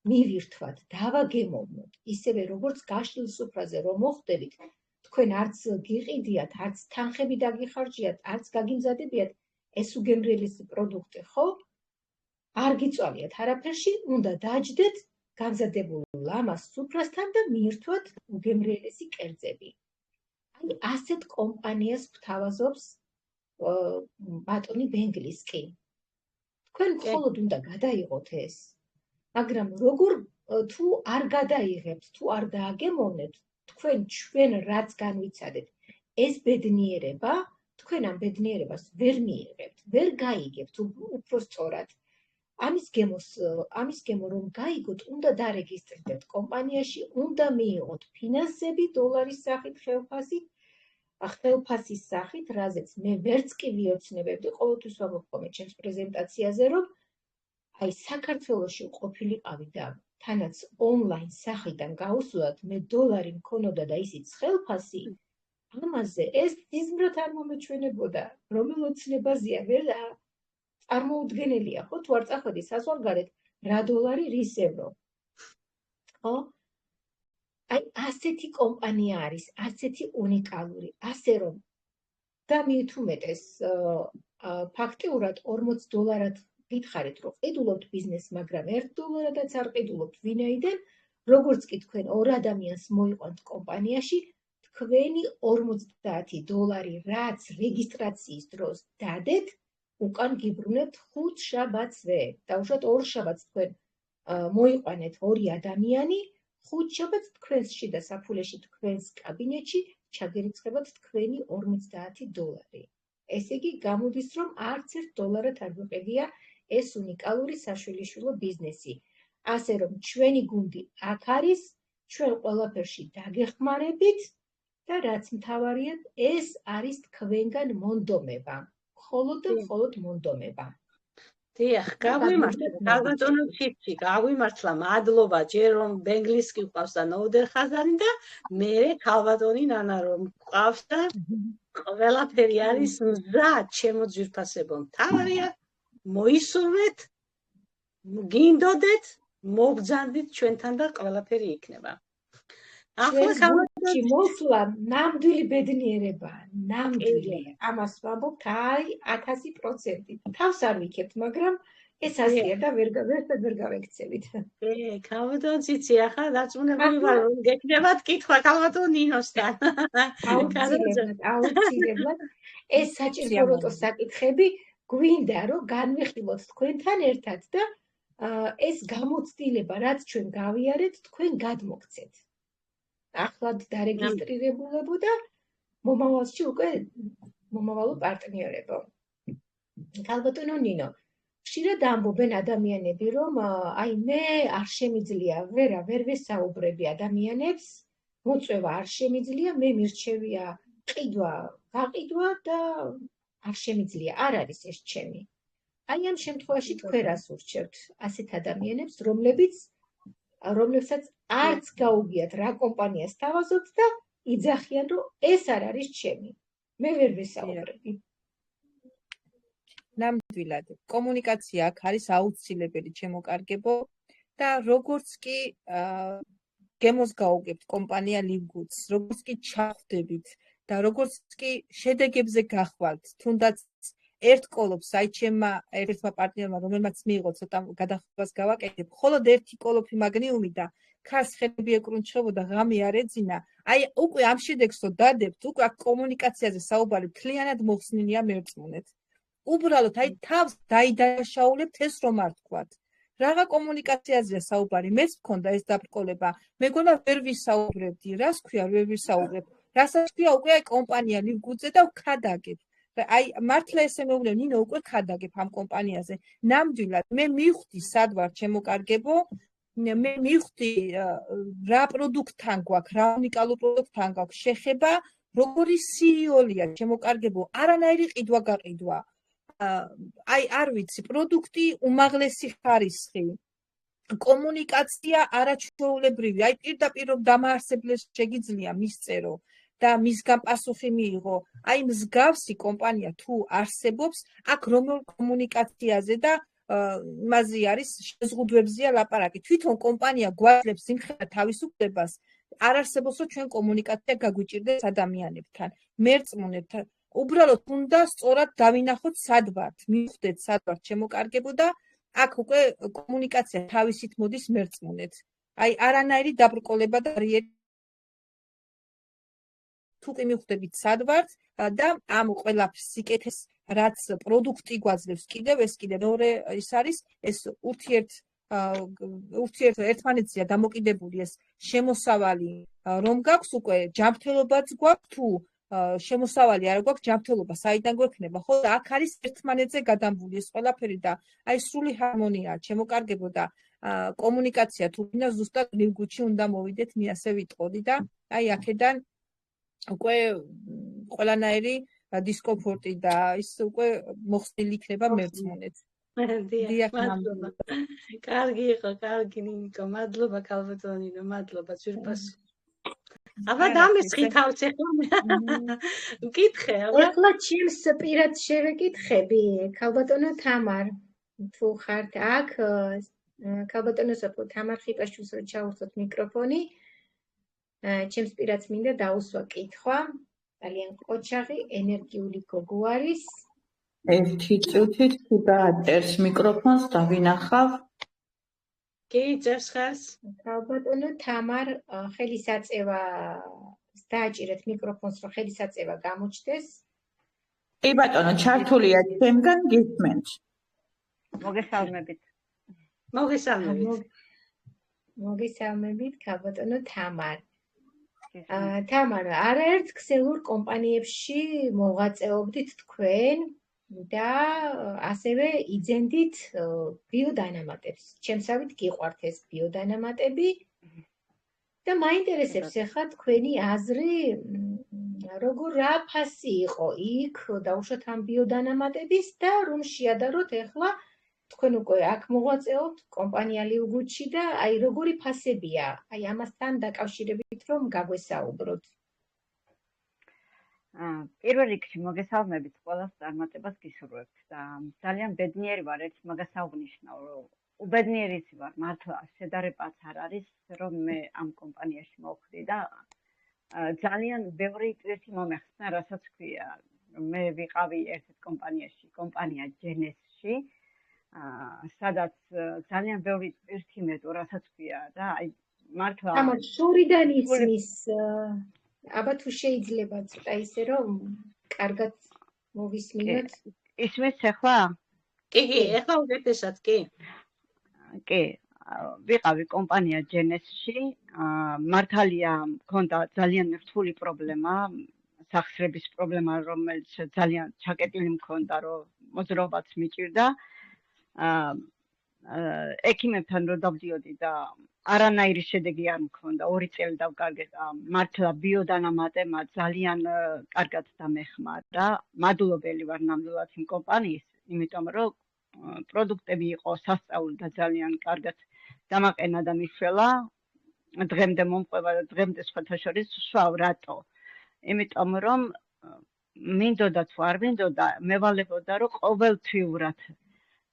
მივირთვათ, დავაგემოვნოთ. ისევე როგორც გაშლილ სუფრაზე რომ მოხვდებით, თქვენ არც გიყიდიათ, არც თანხები დაგიხარჯიათ, არც გაგიმზადებიათ ეს უგემრიელესი პროდუქტი, ხო? არ გიწვალიათ არაფერში, უნდა დაჯდეთ გამზადებულ ლამას სუფრასთან და მიირთვათ უგემრიელესი კერძები. აი ასეთ კომპანიას გვთავაზობს ბატონი ბენგლისკი. თქვენ მხოლოდ უნდა გადაიღოთ ეს. მაგრამ როგორ თუ არ გადაიღებთ, თუ არ დააგემოვნებთ, ჩვენ რაც განვიცადეთ, ეს ბედნიერება, თქვენ ამ ბედნიერებას ვერ მიიღებთ, ვერ გაიგებთ უფრო სწორად. ამის გემო რომ გაიგოთ, უნდა დარეგისტრირდეთ კომპანიაში, უნდა მიიღოთ ფინანსები დოლარის სახით ხელფასის სახით, რაზეც მე ვერც კი ვიოცნებებდი, ყოველთვის ვამბობ ჩემს პრეზენტაციაზე, რომ აი საქართველოში ყოფილიყავი და თანაც ონლაინ სახიდან გავუსვლად, მე დოლარი მქონოდა და ისიც ხელფასი, ამაზე ეს სიზმრად არ მომეჩვენებოდა, რომელ ოცნებაზეა, ვერ წარმოუდგენელია, ხო, თუ არ წახვედი საზღვარგარეთ, რა დოლარი, რის ევრო. ხო? აი ასეთი კომპანია არის, ასეთი უნიკალური, ასე რომ და მით უმეტეს ფაქტიურად $40 გითხარით, რომ ყიდულობთ ბიზნესს, მაგრამ $1-დან არ ყიდულობთ ვინაიდან, როგორც კი თქვენ ორ ადამიანს მოიყვანთ კომპანიაში, თქვენი $50 რაც რეგისტრაციის დროს დადეთ, უკან გიბრუნებთ 5 შაბათზე. დაუშვათ 2 შაბათს თქვენ მოიყვანეთ 2 ადამიანი, 5 შაბათს თქვენს შიდა საფულეში, თქვენს კაბინეტში ჩაგერიცხებათ თქვენი $50. ესე იგი გამოდის, რომ არც $1 არ გვიყიდია ეს უნიკალური საშვილიშვილო ბიზნესი. ასე რომ ჩვენი გუნდი აქ არის, ჩვენ ყველაფერში დაგეხმარებით და რაც მთავარია, ეს არის თქვენგან მონდომება. მხოლოდ და მხოლოდ მონდომება. დიახ, გაგვიმართლა, ქალბატონო ჩიფჩი, გაგვიმართლა, მადლობა, ჯერ რომ ბენგლისკი ყავს და ნოუდერ ხაზანი და მე ქალბატონი ნანა რომ ყავს და ყველაფერი არის მზად, ჩემო ძვირფასებო. მთავარია მოისურვეთ, გინდოდეთ, მობრძანდით ჩვენთან და ყველაფერი იქნება. ახლა ქალბატონი მოსვლა ნამდვილი ბედნიერება, ნამდვილი. ამას ვამბობთ, აი 1000%. თავს არ ვიქებთ, მაგრამ ეს ასია და ვერ გავექცევით. ქალბატონ ციცი, ახლა დარწმუნებული ვარ, რომ გექნებათ კითხვა ქალბატონ ნინოსთან. აუცილებლად. ეს საჭიროა საკითხები გვინდა, რომ განვიხილოთ თქვენთან ერთად და ეს გამოცდილება, რაც ჩვენ გავიარეთ, თქვენ გადმოგცეთ. ახლად დარეგისტრირებულებო და მომავალში უკვე მომავალო პარტნიორებო. ქალბატონო ნინო, ხშირად ამბობენ ადამიანები, რომ აი მე არ შემიძლია, ვერ ვესაუბრები ადამიანებს, მოწვევა არ შემიძლია, მე მირჩევია ყიდვა, გაყიდვა და არ შემიძლია, არ არის ეს ჩემი. აი ამ შემთხვევაში თქვენ რას ურჩევთ ასეთ ადამიანებს, რომლებსაც არც გაუგიათ რა კომპანიას თავაზობთ და იძახიან, რომ ეს არ არის ჩემი. მე ვერ ვესაუბრები. ნამდვილად კომუნიკაცია აქ არის აუცილებელი, ჩემო კარგებო და როგორც კი გემოს გაუგებთ კომპანია Livgoods, როგორც კი ჩახვდებით და როგორც კი შედეგებზე გახვალთ, თუნდაც ერთ კოლოფს აი ჩემმა ერთმა პარტნიორმა, რომელმაც მიიღო ცოტა გადახვებას გავაკეთებ, მხოლოდ ერთი კოლოფი მაგნიუმი და ქარს ხელები ეკრუნჩხებოდა, ღამე არ ეძინა. აი უკვე ამ შედეგს რო დადებთ, უკვე აქ კომუნიკაციაზე საუბარი მთლიანად მოხსნილია მერწმუნეთ. უბრალოდ აი თავს დაიდაშაულებთ ეს რომ არ თქვათ. რაღა კომუნიკაციაზეა საუბარი, მეც მქონდა ეს დაბრკოლება. მეგონა ვერ ვისაუბრებდი, რას ქვია ვერ ვისაუბრებ. რასაც ქვია უკვე აი კომპანია Livgoods-ზე და ვქადაგებ. აი მართლა ესე მეუბნებ, ნინო უკვე ქადაგებ ამ კომპანიაზე. ნამდვილად მე მივხვდი სად ვარ, ჩემო კარგებო. მე მივხვდი რა პროდუქტთან გვაქვს, რა უნიკალურ პროდუქტთან გვაქვს შეხება, როგორი სერიოლია, ჩემო კარგებო, არანაირი ყიდვა გაყიდვა. აი არ ვიცი, პროდუქტი უმაღლესი ხარისხი. კომუნიკაცია არაჩვეულებრივი, აი პირდაპირ რომ დამაარსებლებს შეგიძლია მისწერო და მისგან პასუხი მიიღო. აი მსგავსი კომპანია თუ არსებობს, აქ რომელ კომუნიკაციაზე და იმაზე არის შეზღუდვებზეა ლაპარაკი. თვითონ კომპანია გვაძლევს სიმხელა თავისუფლებას, არ არსებობს რომ ჩვენ კომუნიკაცია გაგვიჭირდეს ადამიანებთან. მერწმუნებთ, უბრალოდ უნდა სწორად დავინახოთ სად ვართ, მივხვდეთ სად ვართ, ჩემო კარგებო და აქ უკვე კომუნიკაცია თავისით მოდის მერწმუნეთ. აი არანაირი დაბრკოლება და თუ კი მივხვდებით სად ვართ და ამ ყველაფერს სიკეთეს რაც პროდუქტი გვაძლევს კიდევ ეს კიდევ მეორე ის არის ეს ერთმანეთზეა დამოკიდებული ეს შემოსავალი რომ გაქვს უკვე ჯანმრთელობაც გვაქვს თუ შემოსავალი არ გვაქვს ჯანმრთელობა საიდან გვექნება ხო და აქ არის ერთმანეთზე გადამბული ეს ყველაფერი და აი სრული ჰარმონია ჩემო კარგებო და კომუნიკაცია თუ გინდა ზუსტად Livgoods-ში უნდა მოვიდეთ მე ასე ვიტყოდი და აი აქედან უკვე ყველანაირი დისკომფორტი და ის უკვე მოხსნილი იქნება მერწმუნეთ. დიახ, მადლობა. კარგი იყო, კარგი ნინიკო, მადლობა ქალბატონინო, მადლობა ძვირფასო. აბა დამესხი თავს ეხლა. მკითხე, აბა. ეხლა ჩემს პირად შევეკითხები, ქალბატონო თამარ, თუ ხართ აქ, ქალბატონო სოფო თამარ ხიპაშვილს რო ჩაურთოთ მიკროფონი. ჩემს პირადს მინდა დაუსვა კითხვა. ძალიან ყოჩაღი, ენერგიული გოგო არის. ერთი წუთით თუ დააწერს მიკროფონს დავინახავ. კი, წერს ხარს. ქალბატონო თამარ, ხელისაწევა დააჭირეთ მიკროფონს, რომ ხელისაწევა გამოჩნდეს. კი ბატონო, ჩართულია ჩემგან გისმენთ. მოგესალმებით. მოგესალმებით, ქალბატონო თამარ. თამარ, არაერთ ქსელურ კომპანიებში მოღვაწეობდით თქვენ და ასევე იძენდით ბიოდანამატებს. ჩემსავით გიყვართ ეს ბიოდანამატები და მაინტერესებს ახლა თქვენი აზრი, როგორ რა ფასი იყო იქ დაუშვათ ამ ბიოდანამატების და რომ შეადაროთ ახლა თქვენ უკვე აქ მოღვაწეობთ კომპანია Liugut-ში და აი როგორი ფასებია აი ამასთან დაკავშირებით რომ გაგვესაუბროთ. პირველ რიგში მოგესალმებით ყველას წარმატებას გისურვებთ და ძალიან ბედნიერი ვარ ერთ მაგას აღვნიშნავ რომ უბედნიერიც ვარ მართლა შედარებაც არ არის რომ მე ამ კომპანიაში მოვხდი და ძალიან ბევრი ტვირთი მომეხსნა რასაც ქვია მე ვიყავი ერთ კომპანიაში კომპანია Genesis-ში სადაც ძალიან ბევრი ტვირთი მეტო რასაც ქვია და აი მართლა ამათ შორიდან ისმის აბა თუ შეიძლება ცოტა ისე რომ კარგად მოვისმინოთ. ისმის ახლა? კი, ახლა უკეთესად კი. კი, ვიყავი კომპანია Genesis-ში, მართალია მქონდა ძალიან რთული პრობლემა, სახსრების პრობლემა, რომელიც ძალიან ჩაკეტილი მქონდა, რომ მოძრაობაც მიჭირდა. ექიმებთან რო დავდიოდი და არანაირი შედეგი არ მქონდა, 2 წელი დავკარგე და მართლა ბიოდანამატებმა ძალიან კარგად დამეხმარა. მადლობელი ვარ ნამდვილად იმ კომპანიის, იმიტომ რომ პროდუქტები იყო სასწაული და ძალიან კარგად დამაყენა და მიშველა. დღემდე მომყვება და დღემდე სხვათა შორის ვსვავ რატო? იმიტომ რომ მინდოდა თუ არ მინდოდა, მევალებოდა რომ ყოველთვიურად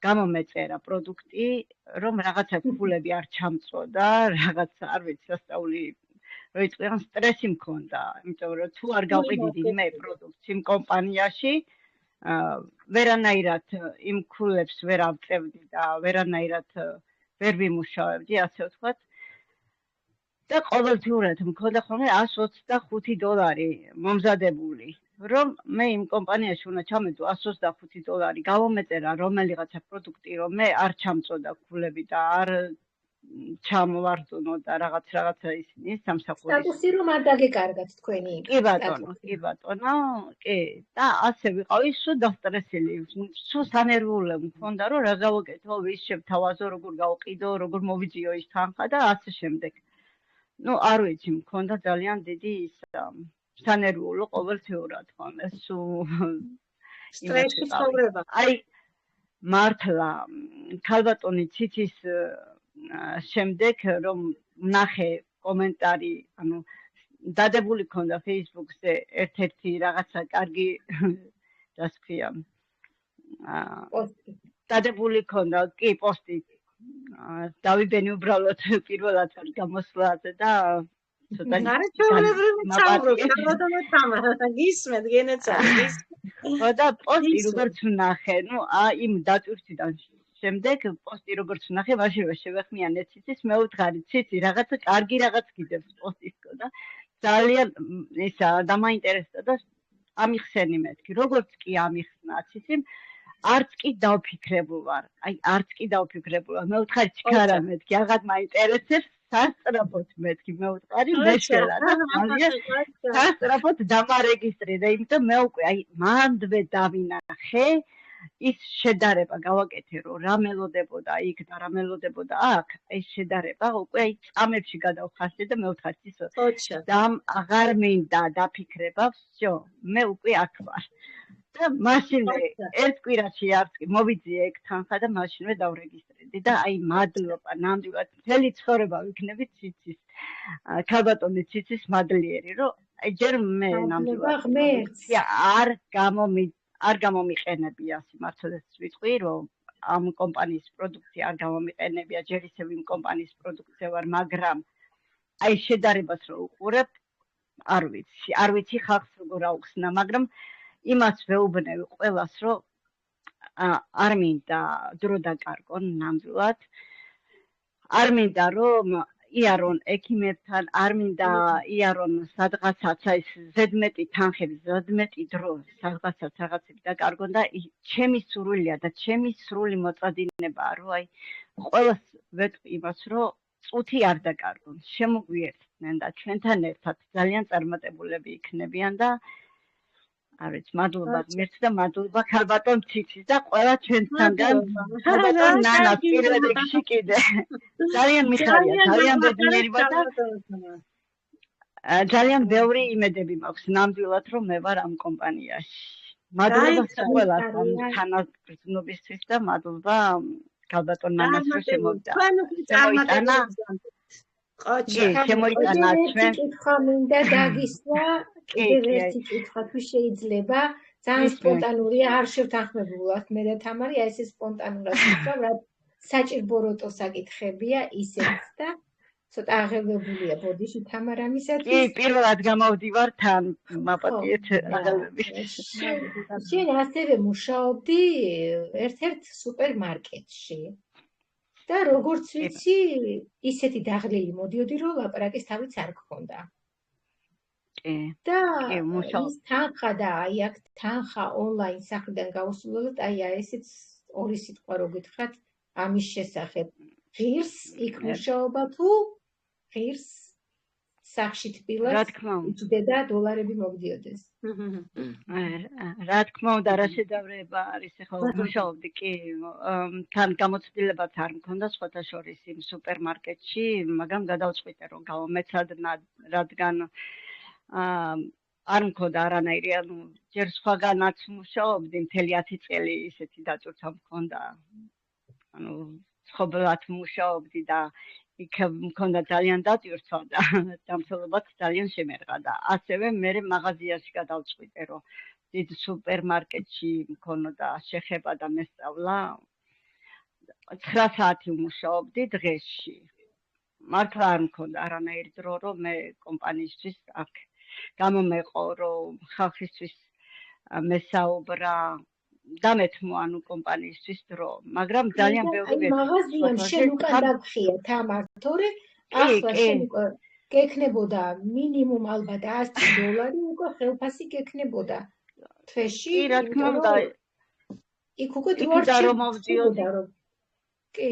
გამომეწერა პროდუქტი, რომ რაღაცა ქულები არ ჩამწოდა, რაღაცა არ ვიცი, სასწაული რო იწყებან სტრესი მქონდა, იმიტომ რომ თუ არ გავყიდიდი მე პროდუქტს იმ კომპანიაში, ვერანაირად იმ ქულებს ვერ ავწევდი და ვერანაირად ვერ ვიმუშავებდი, ასე ვთქვათ. და ყოველთვიურად მქონდა ხოლმე $125 მომზადებული. რომ მე იმ კომპანიაში უნდა ჩამედო $125 გავომეწერა რომელიღაცა პროდუქტი რომ მე არ ჩამწოდა ქულები და არ ჩამოვარდუნო და რაღაცა ისინი სამსახურის სტატუსი რომ არ დაგეკარგათ თქვენი კი ბატონო კი და ასე ვიყავი სულ დასტრესილი სულ სანერვიულე მქონდა რომ რა გავაკეთო ვის შევთავაზო როგორ გავყიდო როგორ მოვიძიო ის თანხა და ასე შემდეგ ну არ ვიცი მქონდა ძალიან დიდი ის სანერვიულო ყოველთვიურად ხოლმე სულ სტრესი ცხოვრება. აი მართლა ქალბატონი ციცის შემდეგ რომ ნახე კომენტარი ანუ დადებული ქონდა Facebook-ზე ერთ-ერთი რაღაცა კარგი რას ქვია დადებული ქონდა კი პოსტი დავიბენი უბრალოდ პირველად გამოსვლაზე და ცოტა გისმენთ გენეცარი და პოსტი როგორც ვნახე ნუ იმ დატვირთიდან შემდეგ პოსტი როგორც ვნახე მაშინვე შევეხმიანე ციცის მე ვთხარი ციცი რაღაცა კარგი რაღაც გიდებს პოსტისკო და ძალიან ისა დამაინტერესდა და ამიხსენი მეთქი როგორც კი ამიხსნა ციციმ არც კი დავფიქრებულ ვარ აი არც კი დავფიქრებულ ვარ მე ვთხარი ჩქარა მეთქი აღარ მაინტერესებს სასწრაფოდ მეთქი მე ვთხარი მეშველა და ძალიან სასწრაფოდ დამარეგისტრირე იმიტომ მე უკვე აი მანდვე დავინახე ის შედარება გავაკეთე რომ რა მელოდებოდა იქ და რა მელოდებოდა აქ ეს შედარება უკვე აი წამებში გადავხარჯე და მე ვთხარი ისო და აღარ მინდა დაფიქრება всё მე უკვე აქ ვარ და მაშინვე ერთ კვირაში არც კი მოვიძიე ეგ თანხა და მაშინვე დავრეგისტრირდი და აი მადლობა ნამდვილად მთელი ცხოვრება ვიქნები ციცის ქალბატონი ციცის მადლიერი რომ აი ჯერ მე ნამდვილად არ გამომიყენებია სიმართლეს ვიტყვი რომ ამ კომპანიის პროდუქცია არ გამომიყენებია ჯერ ისევ იმ კომპანიის პროდუქცია ვარ მაგრამ აი შედარებას რო უყურებ არ ვიცი ხალხს როგორ აუხსნა მაგრამ იმას ვეუბნები ყველას რომ არ მინდა დრო დაკარგონ ნამდვილად არ მინდა რომ იარონ ექიმებთან არ მინდა იარონ სადღაცაც ის ზედმეტი თანხები ზედმეტი დრო სადღაცაც რაღაცები დაკარგონ და ჩემი სურვილია და ჩემი სრული მოწადინებაა რომ აი ყველას ვეტყვი იმას რომ წუთი არ დაკარგონ შემოგვიერთდნენ და ჩვენთან ერთად ძალიან წარმატებულები იქნებიან და არ ვიცი, მადლობა ღმერთს და მადლობა ქალბატონ ციცის და ყველა ჩვენთანგან ქალბატონ ნანას პირველ რიგში კიდე. ძალიან მიხარია, ძალიან ბედნიერება და ძალიან ბევრი იმედები მაქვს ნამდვილად რომ მე ვარ ამ კომპანიაში. მადლობა ყველას ამ თანაგრძნობისთვის და მადლობა ქალბატონ ნანას რომ შემოვიდა. შემოიტანა შემოიტანა ჩვენ კითხვა მინდა დაგისვა კიდევ ერთი კითხვა თუ შეიძლება ძალიან სპონტანურია არ შევთანხმებულად მე და თამარი აი ესე სპონტანურად ვთქვამ რა საჭირო როტო საკითხებია ისეც და ცოტა აღელვებულია ბოდიში თამარ ამისათვის კი პირველად გამოვდივარ თან მაპატიეთ აღელვების შენ ასევე მუშაობდი ერთ-ერთ სუპერმარკეტში და როგორც ვიცი ისეთი დაღლილი მოდიოდი რომ ლაპარაკის თავიც არ გქონდა და ის თანხა და აი აქ თანხა ონლაინ სახლიდან გავუსულოთ აი ესეც ორი სიტყვა რო გითხრათ ამის შესახებ ღირს იქ მუშაობა თუ ღირს სახში თბილად რა თქმა უნდა იჭდება დოლარები მოგდიოდეს რა თქმა უნდა რა შედარება არის ახლა მუშაობდი კი თან გამოცდილებაც არ მქონდა სხვათა შორის იმ სუპერმარკეტში მაგრამ გადავწყვიტე რომ გავამეცადნად რადგან არ მქონდა არანაირი ანუ ჯერ სხვაგანაც მუშაობდი მთელი 10 წელი ისეთი დაწურთა მქონდა ანუ ცხოვრად მუშაობდი და იქ მქონდა ძალიან დაწურთა და დამცველობაც ძალიან შემერყა და ასევე მე მაღაზიაში გადავწყვიტე რომ დიდ სუპერმარკეტში მქონოდა შეხება და მესწავლა 9 საათი მუშაობდი დღეში მართლა არ მქონდა არანაირი დრო რომ მე კომპანიისთვის აქ გამომეყო რომ ხალხისთვის მესაუბრა დამეთმო ანუ კომპანიისთვის დრო მაგრამ ძალიან ბევრი მაღაზიამ შენ უკან დაგხია თამარ თორე ახლა შენ გექნებოდა მინიმუმ ალბათ $100 უკვე ხელფასი გექნებოდა თვეში კი რა თქმა უნდა იქ უკვე დრო არ შემოვდიოდა რომ კი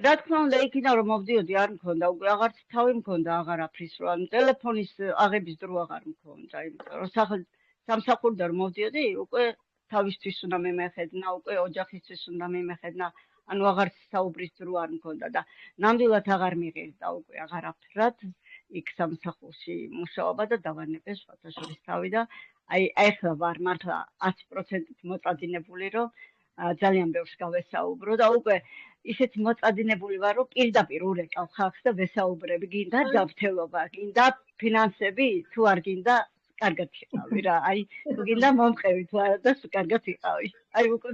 რა თქმა უნდა იქიდან რომ მოვდიოდი არ მქონდა უკვე აღარც თავი მქონდა აღარაფრის რო ანუ ტელეფონის აღების დრო აღარ მქონდა იმიტომ რომ სამსახურიდან რომ მოვდიოდი უკვე თავისთვის უნდა მიმეხედნა უკვე ოჯახისთვის უნდა მიმეხედნა ანუ აღარც საუბრის დრო არ მქონდა და ნამდვილად აღარ მიღირდა უკვე აღარაფრად იქ სამსახურში მუშაობა და დავანებე სხვათა შორის თავი და აი ახლა ვარ მართლა 100%-ით მოწადინებული რომ ძალიან ბევრს გავესაუბრო და უკვე ისეთი მოწადინებული ვარ რომ პირდაპირ ურეკავ ხალხს და ვესაუბრები გინდა ჯანმრთელობა გინდა ფინანსები თუ არ გინდა კარგად იყავი რა აი თუ გინდა მომყევი თუ არა და კარგად იყავი აი უკვე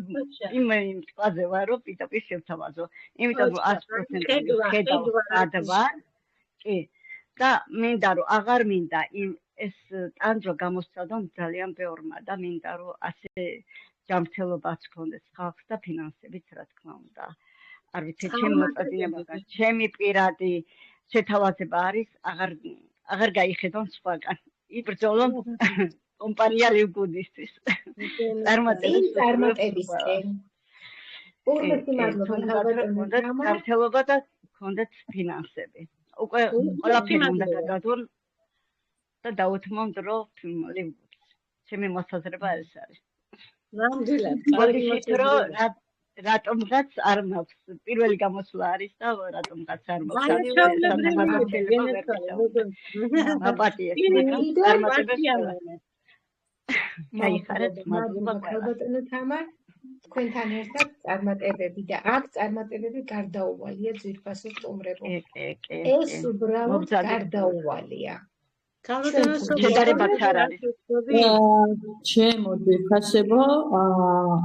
იმ ტყაზე ვარ რომ პირდაპირ შევთავაზო იმიტომ რომ 100% ხედავ ადვარ კი და მინდა რომ აღარ მინდა ეს ტანჯვა გამოსცადო ძალიან ბევრმა და მინდა რომ ასე ჯანმრთელობაც გქონდეს ხალხს და ფინანსებიც რა თქმა უნდა არ ვიცი ჩემი მოწადინებაა ჩემი პირადი შეთავაზება არის აღარ გაიხედონ სხვაგან იბრძოლონ კომპანია ლივგუდისთვის წარმატებისკენ ურმეთი მადლობა ჯანმრთელობა და გქონდეთ ფინანსები უკვე ყველაფერი უნდა გადადონ და დაუთმო დრო ლივგუდს ჩემი მოსაზრება ეს არის ნამდვილად რატომღაც არ მაქვს პირველი გამოსვლა არის და რატომღაც არ მაქვს თქვენთან ერთად წარმატებები და აქ წარმატებები გარდაუვალია ძვირფასო სტუმრებო ეს უბრალოდ გარდაუვალია შედარებაც არ არის ჩემო ძვირფასებო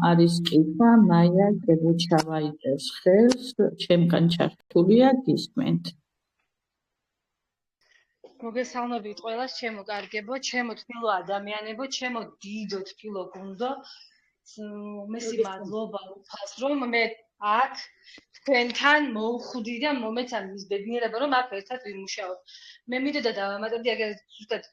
არის კითხვა მაია გებუჩავაიძეს ხელს ჩემგან ჩართულია გისმენთ მოგესალმებით ყველას ჩემო კარგებო ჩემო თბილო ადამიანებო ჩემო დიდო თბილო გუნდო მესი მადლობა უფასრო მე აქ თქვენთან მოვხვდი და მომეცან ის ბედნიერება რომ აქ ერთად ვიმუშაოთ მე მიდოდა დავამატებდი აგერ ზუსტად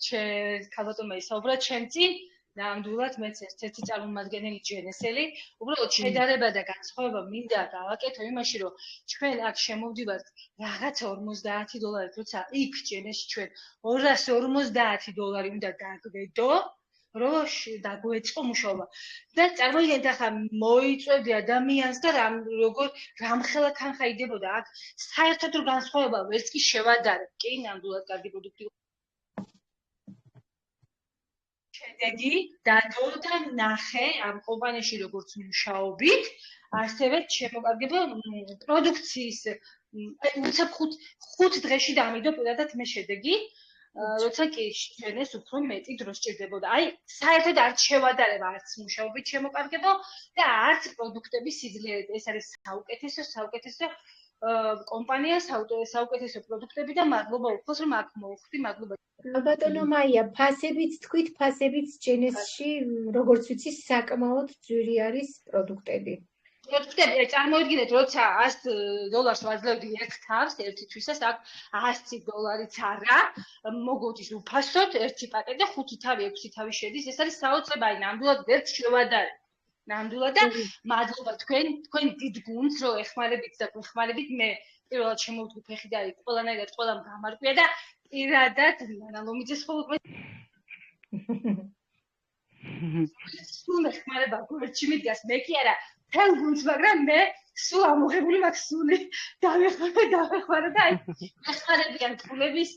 ქალბატონმა ისაუბრა ჩემ წინ ნამდვილად მეც ერთ-ერთი წარმომადგენელი ჯენესელი უბრალოდ შედარება და განსხვავება მინდა გავაკეთო იმაში რომ ჩვენ აქ შემოვდივართ რაღაცა $50 როცა იქ ჯენესში ჩვენ $250 უნდა გაგვედო რომ დაგვეწყო მუშაობა. და წარმოიდგინეთ ახლა მოიწვევდი ადამიანს და როგორ რამხელა ქანხაიდებოდა აქ საერთოდ რო განსხვავება ვერც კი შევადარებ. კი, ნამდვილად კარგი პროდუქტი. შედეგი დადო და ნახე ამ კომპანიაში როგორც მუშაობით, ასევე შემოკარგება პროდუქციის უცებ 5 დღეში დამიდო პირადად მე შედეგი. როცა კი ჩვენეს უფრო მეტი დრო სჭირდებოდა. აი, საერთოდ არ შევადარებ არც მუშაობით შემოკარგებო და არც პროდუქტების სიძლიერით. ეს არის საუკეთესო კომპანია, საუკეთესო პროდუქტები და მადლობა უფალს რომ აქ მოვხვდი, მადლობა. ბატონო მაია, ფასებიც თქვით, ფასებიც ჯენესში, როგორც ვიცი, საკმაოდ ძვირი არის პროდუქტები. პროდუქტები, წარმოიდგინეთ, როცა $100 ვაძლევდი ერთ თავს, ერთი თვისას, აქ $100-იც არა, მოგოდის უფასოდ, ერთი პაკეტი და 5 თავი, 6 თავი შედის, ეს არის საოცრება, აი, ნამდვილად ვერ შევადარებ. ნამდვილად და მადლობა თქვენ დიდ გუნდს, რომ ეხმარებით და გვეხმარებით, მე პირველად შემოვდგი ფეხი და ყველანაირად ყველამ გამარკვია და პირადად ნანა ლომიძეს ხოლმე სულ ეხმარება გვერდში მიდგას, მე კი არა თელ გუნდს, მაგრამ მე სულ ამოღებული მაქვს სული დავეხმარა და აი ეხმარებიან ფულების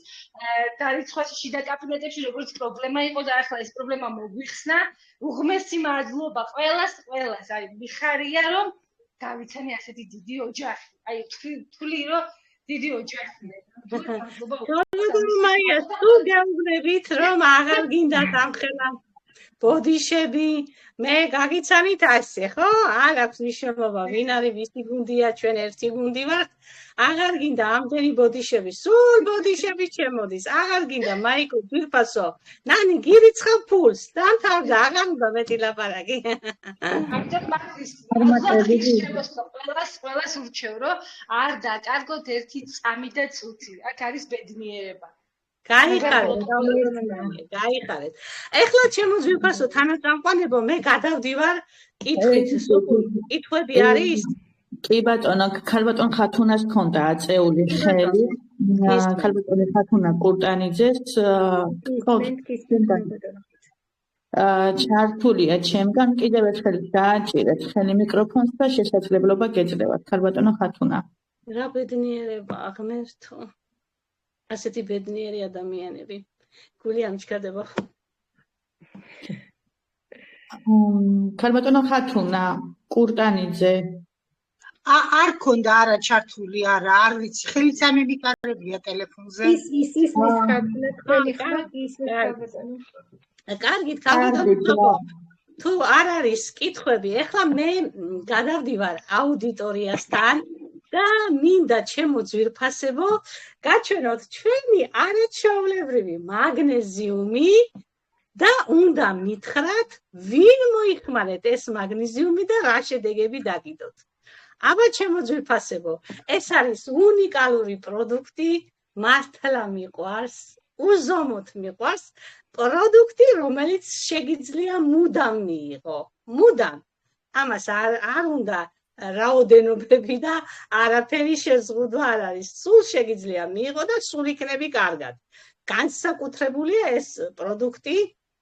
დარიცხვაში შიდა კაბინეტებში როგორც პრობლემა იყო და ახლა ეს პრობლემა მოგვიხსნა. უღმესი მადლობა ყველას, აი მიხარია რომ დავიცანი ასეთი დიდი ოჯახი. აი თვლი რომ დიდი ოჯახია. მაია, თუ გეუბნებით რომ აღარ გინდათ ამხელა ბოდიშები, მე გაგიცანით ასე, ხო? არ აქვს მნიშვნელობა, ვინ არის ვისი გუნდია, ჩვენ ერთი გუნდი ვართ. აღარ გინდა ამდენი ბოდიშები, სულ ბოდიშები ჩემოდის. აღარ გინდა მაიკო ძვირფასო. ნანი გირიცხავ ფულს, დამთავრდა, აღარ უნდა მეტი ლაპარაკი. ამიტომ მაგის ყველას ურჩევ, რომ არ დაკარგოთ ერთი წამი და წუთი. აქ არის ბედნიერება. გაიხარეთ. ეხლა ჩემო ძვირფასო თანაწამყვანებო, მე გადავდივარ კითხვით. კითხვები არის? კი ბატონო, ქალბატონ ხათუნას ჰქონდა აწეული ხელი. ქალბატონი ხათუნა კურტანიძეს ჩართულია ჩემგან, კიდევ ერთხელ დააჭირეთ ხელი მიკროფონს და შესაძლებლობა გეძლევათ. ქალბატონო ხათუნა. რა ბედნიერება აღმერთო. ასეთი ბედნიერი ადამიანები. გული ამჩქარდება. ქალბატონო ხათუნა, კურტანიძე. არ ქონდა არა ჩართული, არა, არ ვიცი, ხელიც ამემიკარებია ტელეფონზე. ის ხათუნა თქვენი ხმა ის ქალბატონო. კარგით, ქალბატონო. თუ არ არის კითხვები, ეხლა მე გადავდივარ აუდიტორიასთან. და მინდა ჩემო ძვირფასებო, გაჩვენოთ ჩვენი არაჩვეულებრივი მაგნეზიუმი და უნდა მითხრათ, ვინ მოიხმარეთ ეს მაგნეზიუმი და რა შედეგები დაგიდოთ. აბა ჩემო ძვირფასებო, ეს არის უნიკალური პროდუქტი, მართლა მიყვარს, უზომოდ მიყვარს, პროდუქტი, რომელიც შეგიძლია მუდამ მიიღო. მუდამ. ამას არ უნდა რაოდენობები და არაფერი შეზღუდვა არ არის. სულ შეგიძლია მიიღო და სულ იქნები კარგად. განსაკუთრებულია ეს პროდუქტი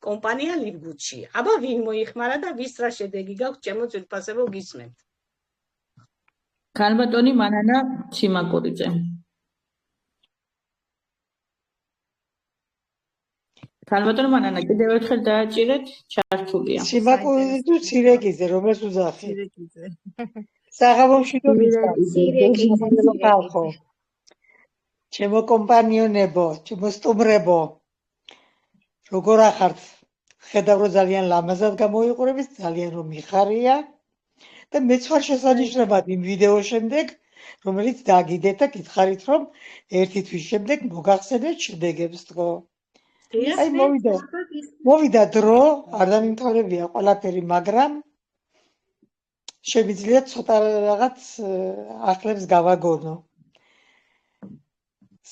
კომპანია ლიბგუთში. აბა ვინ მოიხმარა და ვის რა შედეგი გაქვს, ჩემო ძვირფასებო, გისმენთ. ქალბატონი მანანა ციმაკურიძე. ქალბატონი მანანა კიდევ ერთხელ დააჭირეთ, ჩართულია. ციმაკურიძე თუ ცირეკიძე, რომელს უძახი? საღამოში თუ ხალხო. ჩემო კომპანიონებო, ჩემო სტუმრებო. როგორ ახართ? ხედავ რომ ძალიან ლამაზად გამოიყურებით, ძალიან რომ მიხარია. და მეც ვარ შესანიშნავად იმ ვიდეო შემდეგ, რომელიც დაგიდეთ და გითხარით რომ ერთი თვის შემდეგ მოგახსენეთ შედეგებს თქო. აი მოვიდა დრო, არ დამიმთავრებია ყველაფერი, მაგრამ შემიძლია ცოტა რაღაც ახლებს გავაგონო.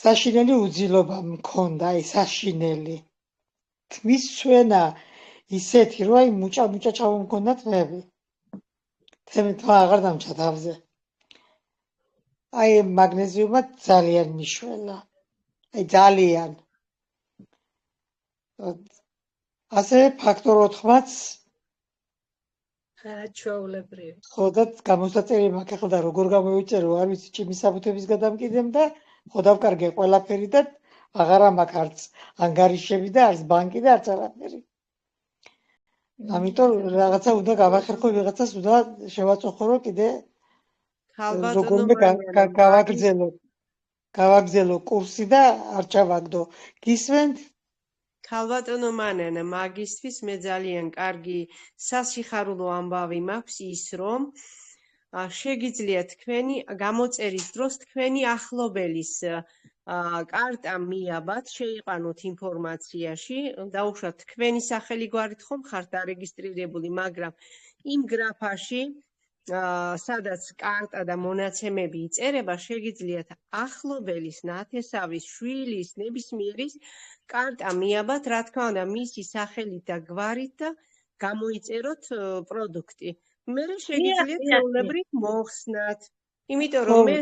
საშინელი უძილობა მქონდა, აი საშინელი. თმის ცვენა ისეთი, რომ აი მუჭა ჩავომქონდა თმები. თემი თვა აღარ დამჭა თავზე. აი მაგნეზიუმი ძალიან მიშველა. აი ძალიან. ასევე ფაქტორ 4-მაც არაჩვეულებრივი. ხო და გამოსაწერი მაქვს ახლა და როგორ გამოვიწერო არ ვიცი ჩემი საბუთების გადამკიდემ და ხო დავკარგე ყველაფერი და აღარა მაქვს არც ანგარიშები და არც ბანკი და არც არაფერი. ამიტომ რაღაცა უნდა გავახერხო, ვიღაცას უნდა შევაწოხო, რომ კიდე ქალბატონო როგორ გავაგზელო კურსი და არ ჩავაგდო. გისმენთ? ქალბატონო მანანა, მაგისთვის მე ძალიან კარგი სასიხარულო ამბავი მაქვს ის, რომ შეგიძლიათ თქვენი გამოწერის დროს თქვენი ახლობელის კარტა მიაბათ, შეიყვანოთ ინფორმაციაში, დაუშვათ თქვენი სახელი გვარით ხომ ხართ დარეგისტრირებული, მაგრამ იმ გრაფაში სადაც კარტა და მონაცემები იწერება, შეგიძლიათ ახლობელის, ნათესავის, შვილის, ნებისმიერის კარტა მიაბათ, რა თქმა უნდა, მისი სახელით და გვარით და გამოიწეროთ პროდუქტი. მერე შეგიძლიათ ჩვეულებრივ მოხსნათ. იმიტომ რომ მე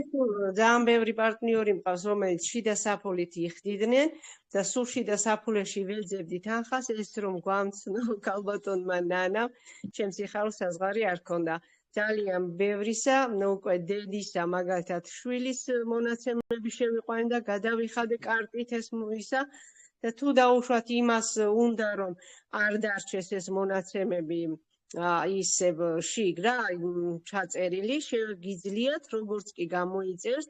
ძალიან ბევრი პარტნიორი მყავს, რომელიც შიდა საფულით იხდიდნენ და სულ შიდა საფულეში ვეძებდით ახას, ეს რომ გვამცნო ქალბატონმა ნანამ, ჩემს სიხარულს საზღვარი არ ქონდა. ძალიან ბევრისა, უკვე დედისა, მაგალითად შვილის მონაცემები შევიყვანი და გადავიხადე კარტით ეს ისა და თუ დაუშვათ იმას უნდა რომ არ დარჩეს ეს მონაცემები ისევ შიგ რა ჩაწერილი, შეგიძლიათ როგორც კი გამოიწერს,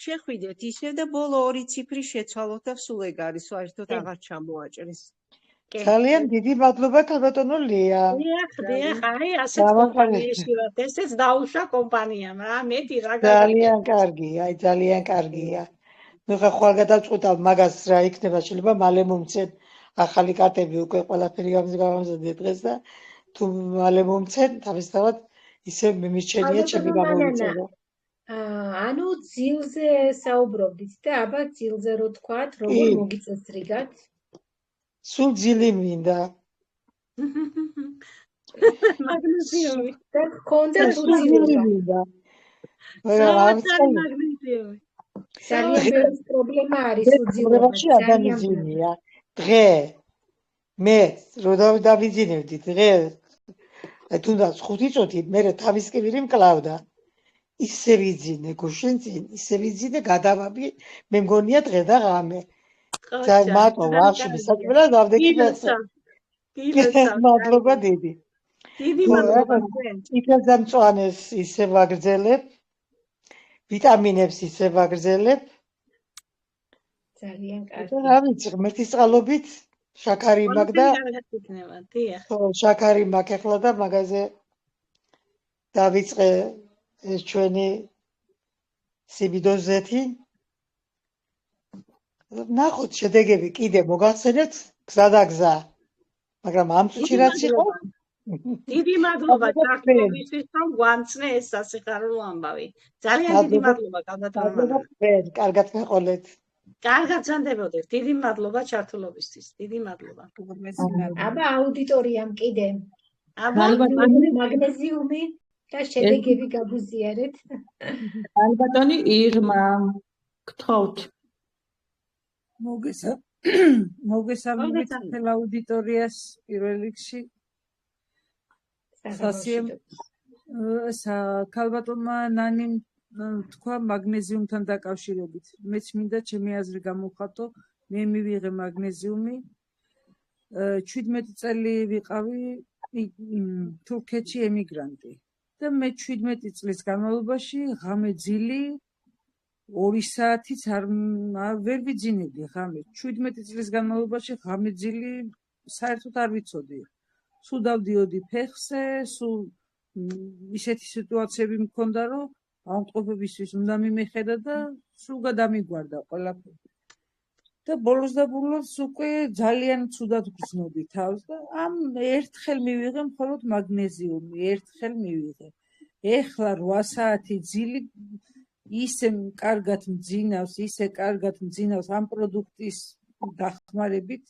შეხვიდეთ ისე და ბოლო 2 ციფრი შეცვალოთ და სულ ეგ არის, საერთოდ აღარ ჩამოაჭრეს. ძალიან დიდი მადლობა ქალბატონო ლია. დიახ, აი ასეთ კომპანიაში ვართ, ესეც დაუშვა კომპანიამ რა, მეტი რა ძალიან კარგია, აი ძალიან კარგია. ნუ ხა გადავწყვიტავ მაგას რა იქნება, შეიძლება მალე მომცენ ახალი კარტები უკვე ყველაფერი გამზადე დღეს და თუ მალე მომცენ, თავისთავად ისე მიმირჩენია ჩემი გამოვიწერო. ანუ ძილზე საუბრობდით და აბა ძილზე რო თქვათ, როგორ მოგიწესრიგათ? სულ ძილი მინდა. მაგნეზიუმი. და გქონდა ძილება. მაგნეზიუმი. ძალიან ბევრი პრობლემა არის უძილობაში. ძალიან ძილია. დღე მე რო დავიძინებდი დღე თუნდაც 5 წუთი მე თავის კიბირი მკლავდა. ისე ვიძინე გუშინ წინ, ისე ვიძინე გადავაბი, მე მგონია დღე და ღამე. მარტო ვახში მისაჭრელად დავდექი ფეხზე. მადლობა დიდი. დიდი მადლობა. წითელძამწვანეს ისე ვაგრძელებ, ვიტამინებს ისე ვაგრძელებ. ძალიან კარგი. რა ვიცი, ღმერთის წყალობით შაქარი მაქვს და ხო, შაქარი მაქვს ახლა და მაგაზე დავიწყე ეს ჩვენი სიბიდოზეთი. ნახოთ შედეგები კიდე მოგახსენებთ გზა და გზა. მაგრამ ამ წუთში რაც იყო დიდი მადლობა ჩართულობისთვის, რომ გვამცნე ეს სასიხარულო ამბავი. ძალიან დიდი მადლობა ქალბატონო. კარგად მეყოლეთ. კარგად ზანდებოდეთ. დიდი მადლობა ჩართულობისთვის. დიდი მადლობა. აბა აუდიტორიამ კიდე. აბა მაგნეზიუმი და შედეგები გაგუზიარეთ. ქალბატონი ირმა გთხოვთ. მოგესალმებით მთელ აუდიტორიას პირველ რიგში. ქალბატონმა ნანიმ თქვა მაგნეზიუმთან დაკავშირებით. მეც მინდა ჩემი აზრი გამოვხატო, მე მივიღე მაგნეზიუმი. 17 წელი ვიყავი თურქეთში ემიგრანტი და მე 17 წლის განმავლობაში ღამე ძილი 2 საათიც ვერ ვიძინებდი ღამე. 17 წლის განმავლობაში ღამე ძილი საერთოდ არ ვიცოდი. სულ დავდიოდი ფეხზე, სულ ისეთი სიტუაციები მქონდა, რომ ავტყოფებისთვის უნდა მიმეხედა და სულ გადამიგვარდა ყველაფერი. და ბოლოს და ბოლოს უკვე ძალიან ცუდად გრძნობდი თავს და ამ ერთხელ მივიღე მხოლოდ მაგნეზიუმი, ერთხელ მივიღე. ეხლა 8 საათი ძილი ისე კარგად მძინავს ამ პროდუქტის დახმარებით.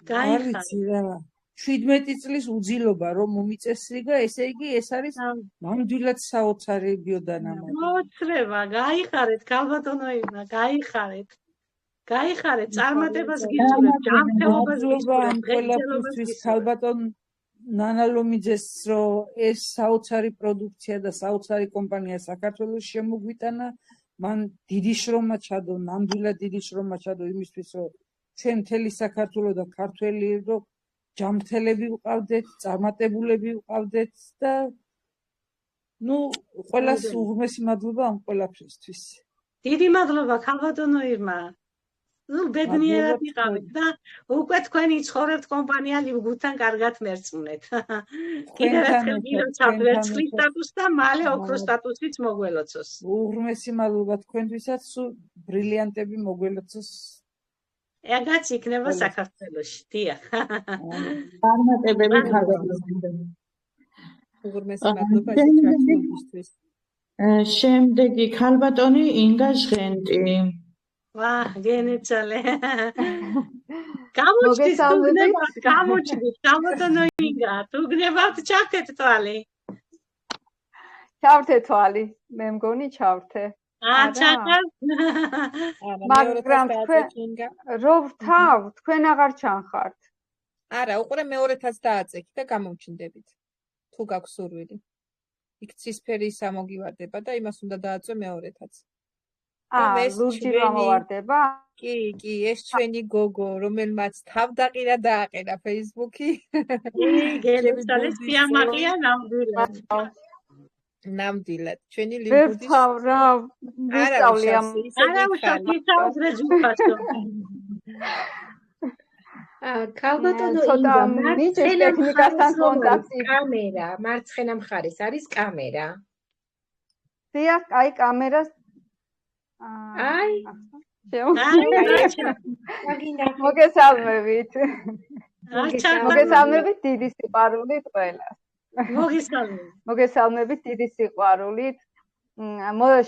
არ ვიცი რა. 17 წლის უძილობა რომ მომიწესრიგა, ესე იგი ეს არის ნამდვილად საოცარი ბიოდანამატი. მოწრება, გაიხარეთ ქალბატონო ირმა, გაიხარეთ. გაიხარეთ, წარმატებას გიწურებთ, ჯანმრთელობას გიწურებთ, ღირსებას ყველაფერთვის გიწურებთ. ქალბატონ ნანა ლომიძეს რომ ეს საოცარი პროდუქცია და საოცარი კომპანია საქართველოს შემოგვიტანა, მან დიდი შრომა ჩადო, ნამდვილად დიდი შრომა ჩადო იმისთვის, რომ ჩვენ მთელი საქართველო და ქართველი რომ ჯანმრთელები ვყავდეთ, წარმატებულები ვყავდეთ და ყველას უღმესი მადლობა ამ ყველაფრისთვის. დიდი მადლობა ქალბატონო ირმა. ბედნიერად იყავით და უკვე თქვენ იცხოვრებთ კომპანია ლიბგუთან კარგად მერწმუნეთ. კიდევ ერთხელ გილოცავთ ვერცხლის სტატუსს და მალე ოქროს სტატუსიც მოგველოცოს. უღმესი მადლობა თქვენთვისაც, ბრილიანტები მოგველოცოს. ეგაც იქნება საქართველოში. დიახ. წარმატებები ქალბატონო. უღმესი მადლობა შეჩართებისთვის. შემდეგი ქალბატონი ინგა ჟღენტი. გენეცალე. გამოჩდით, თუგნებავთ, გამოჩდით, ქალბატონო ინგა, თუგნებავთ, ჩავთეთ თვალი. ჩავთე თვალი, მე მგონი ჩავთე. ჩახარ. მაგრამ თქვენ რო ვრთავ, თქვენ აღარ ჩანხართ. არა, უყურე მეორეთაც დააწექი და გამომჩნდებით. თუ გაქვს სურვილი. იქ ცისფერი სამოგივარდება და იმას უნდა დააწვე მეორეთაც. ლურჯი რომ ამოვარდება? კი, ეს ჩვენი გოგო, რომელმაც თავდაყირა დააყენა Facebook-ი. გენეცალე სიამაყეა ნამდვილად. ნამდვილად, ჩვენი ლიბუდის. ვერთავ რა, ვისწავლი ამ. არა უშავთ, ისაუბრე ჯუფასო. ქალბატონო ცოტა მიჭირს ტექნიკასთან კონტაქტი. კამერა, მარცხენა მხარეს არის კამერა. დიახ, აი კამერას აი მოგესალმებით. მოგესალმებით დიდი სიყვარულით ყველას. მოგესალმებით დიდი სიყვარულით.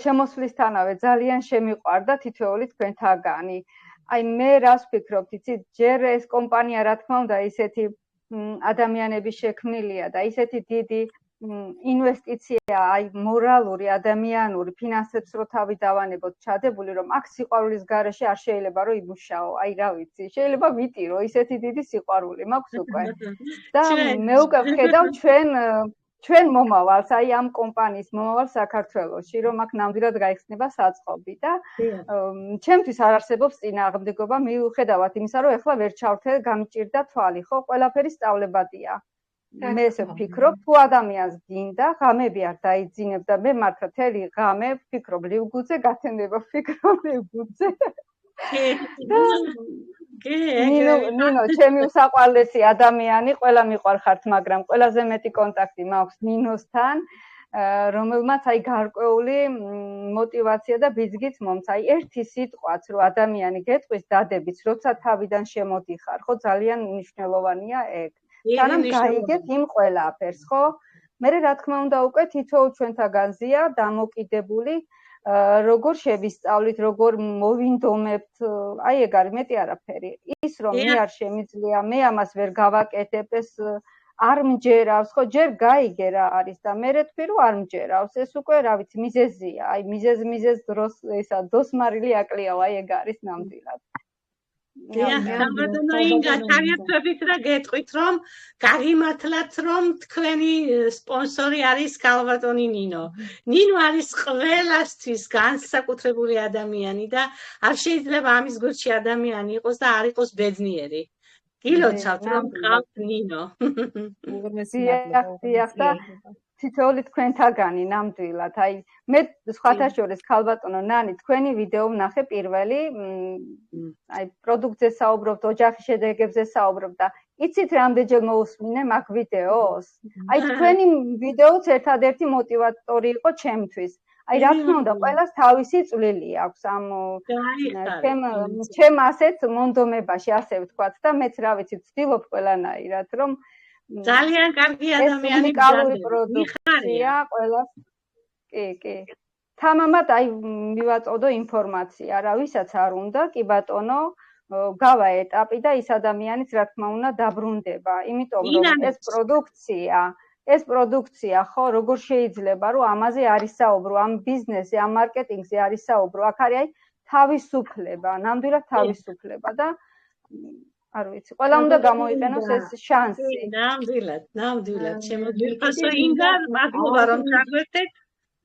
შემოსვლისთანავე ძალიან შემიყვარდა თითოეული თქვენთაგანი. აი მე რას ვფიქრობთ, იცით, ჯერ ეს კომპანია რა თქმა უნდა ისეთი ადამიანების შექმნილია და ისეთი დიდი ინვესტიცია, აი მორალური, ადამიანური, ფინანსებს რო თავი დავანებოთ ჩადებული, რომ აქ სიყვარულის გარეშე არ შეიძლება რომ იმუშაო. აი რა ვიცი, შეიძლება ვიტირო, ისეთი დიდი სიყვარული მაქვს უკვე. და მე უკვე ვხედავ ჩვენ მომავალს, აი ამ კომპანიის მომავალს საქართველოში, რომ აქ ნამდვილად გაიხსნება საწყობი და ჩემთვის არ არსებობს წინააღმდეგობა, მიუხედავად იმისა, რომ ეხლა ვერ ჩავთე, გამიჭირდა თვალი, ხო, ყველაფერი სწავლებადია. მე ესე ვფიქრობ, თუ ადამიანს გინდა, ღამები არ დაიძინებ და მე მართლა თელი ღამე ვფიქრობ ლივგუძე, გათენდება ვფიქრობ ლივგუძე. ნინო, ჩემი უსაყვარლესი ადამიანი, ყველა მიყვარხართ, მაგრამ ყველაზე მეტი კონტაქტი მაქვს ნინოსთან, რომელმაც აი გარკვეული мотивация და ბიძგიც მომცა. აი ერთი სიტყვაც, რომ ადამიანი გეტყვის დადებით, როცა თავიდან შემოდიხარ, ხო, ძალიან მნიშვნელოვანია ეგ. სანამ გაიგეთ იმ ყველაფერს, ხო? მე რა თქმა უნდა უკვე თითოეულ ჩვენთაგანზეა დამოკიდებული, როგორ შევისწავლით, როგორ მოვინდომებთ, აი ეგ არის მეტი არაფერი. ის რომ მე არ შემიძლია, მე ამას ვერ გავაკეთებ, ეს არ მჯერავს, ხო, ჯერ გაიგე რა არის და მე თქვი რომ არ მჯერავს, ეს უკვე რა ვიცი, მიზეზია. აი მიზეზ დროს ესა დოსმარილი აკლია, აი ეგ არის ნამდვილად. ქალბატონო ინგა, ჩაგერთვებით და გეტყვით, რომ გაგიმართლათ, რომ თქვენი სპონსორი არის ქალბატონი ნინო. ნინო არის ყველასთვის განსაკუთრებული ადამიანი და არ შეიძლება ამის გულში ადამიანი იყოს და არ იყოს ბედნიერი. გილოცავთ, რომ გყავთ ნინო. თითოეული თქვენთაგანი ნამდვილად. აი მე სხვათა შორის ქალბატონო ნანი თქვენი ვიდეო ვნახე პირველი, აი პროდუქტზე საუბრობთ, ოჯახის შედეგებზე საუბრობთ და იცით რამდენჯერ მოусმინე მაგ ვიდეოს? აი თქვენი ვიდეოც ერთადერთი мотиваტორი იყო ჩემთვის. აი რა თქმა უნდა, ყველას თავისი წვლილი აქვს ამ ჩემ ასეთ მონდომებაში, ასე ვთქვათ და მეც რა ვიცი, ვცდილობ ყველანაირად, რომ ძალიან კარგი ადამიანი პროდუქცია ყველას. კი. თამამად აი მივაწოდო ინფორმაცია, რა ვისაც არ უნდა, კი ბატონო, გავა ეტაპი და ის ადამიანიც რა თქმა უნდა დაბრუნდება, იმიტომ რომ ეს პროდუქცია ხო, როგორ შეიძლება რომ ამაზე არის საუბრო, ამ ბიზნესზე, ამ მარკეტინგზე არის საუბრო, აქ არის აი თავისუფლება, ნამდვილად თავისუფლება და არ ვიცი, ყველა უნდა გამოიყენოს ეს შანსი. ნამდვილად, ჩემო ძვირფასო ინგა, მადლობა რომ ჩაგვერთეთ.